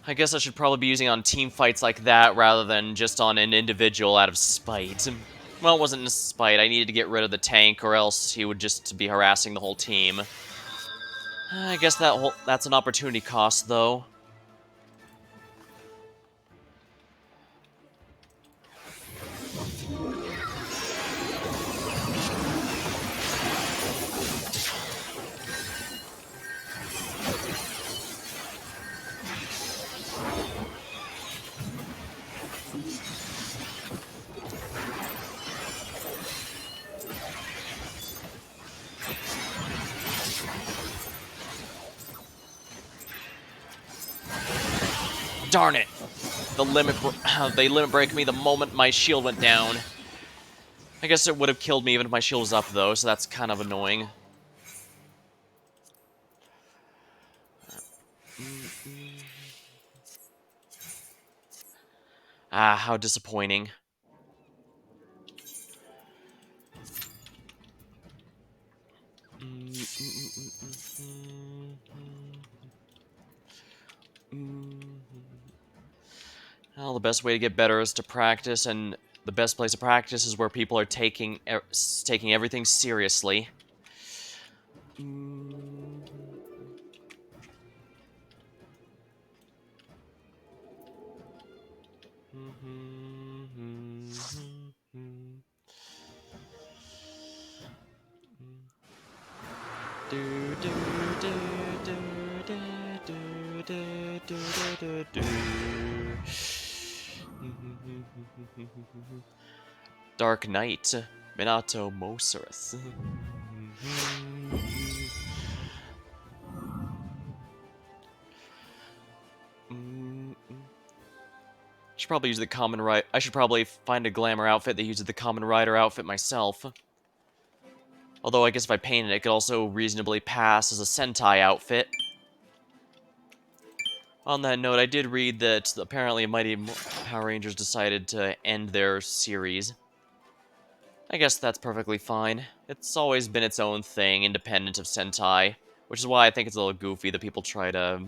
I guess I should probably be using on team fights like that rather than just on an individual out of spite. Well, it wasn't spite. I needed to get rid of the tank or else he would just be harassing the whole team. I guess that's an opportunity cost, though. Darn it! They limit break me the moment my shield went down. I guess it would have killed me even if my shield was up, though, so that's kind of annoying. Ah, how disappointing. Well, the best way to get better is to practice, and the best place to practice is where people are taking everything seriously. Dark Knight, Minato Mosurus. Should probably use the common right. I should probably find a glamour outfit that uses the common rider outfit myself. Although I guess if I painted it, it could also reasonably pass as a Sentai outfit. On that note, I did read that apparently Mighty Power Rangers decided to end their series. I guess that's perfectly fine. It's always been its own thing, independent of Sentai, which is why I think it's a little goofy that people try to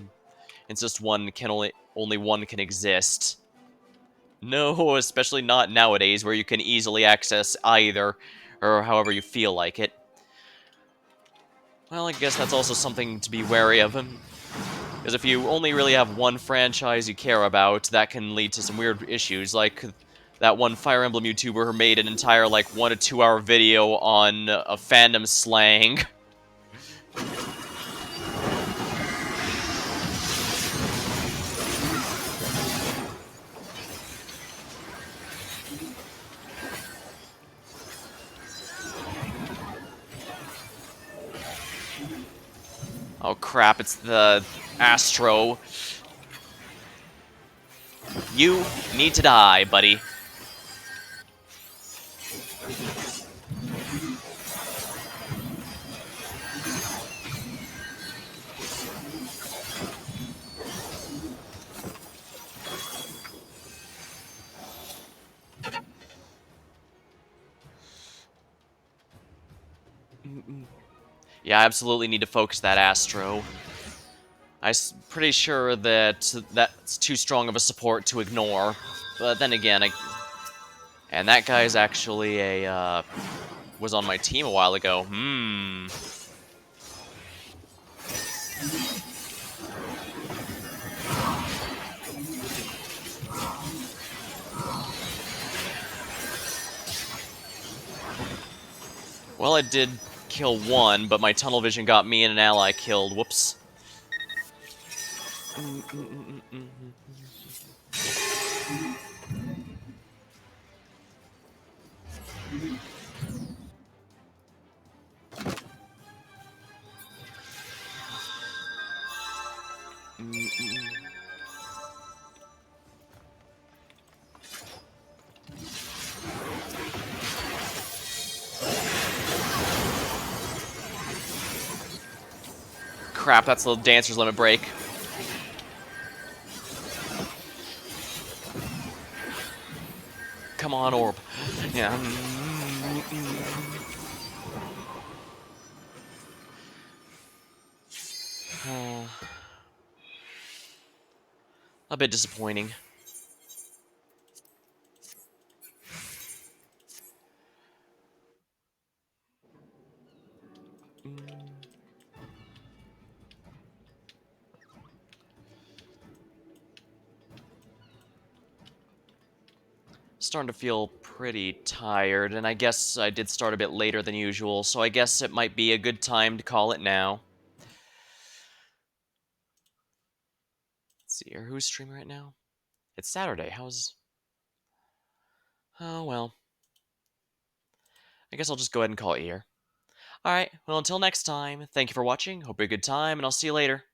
It's just one can only one can exist. No, especially not nowadays where you can easily access either, or however you feel like it. Well, I guess that's also something to be wary of. Because if you only really have one franchise you care about, that can lead to some weird issues, like that one Fire Emblem YouTuber who made an entire, like, 1 to 2 hour video on a fandom slang. Oh crap, it's the Astro. You need to die, buddy. Yeah, I absolutely need to focus that Astro. I'm pretty sure that that's too strong of a support to ignore. But then again, and that guy's actually was on my team a while ago. Well, I did kill one, but my tunnel vision got me and an ally killed. Whoops. Crap, that's the Dancer's Limit Break. Come on, Orb. Yeah. A bit disappointing. Starting to feel pretty tired, and I guess I did start a bit later than usual, so I guess it might be a good time to call it now. Let's see here, who's streaming right now? It's Saturday, how's... Oh, well. I guess I'll just go ahead and call it here. Alright, well, until next time, thank you for watching, hope you had a good time, and I'll see you later.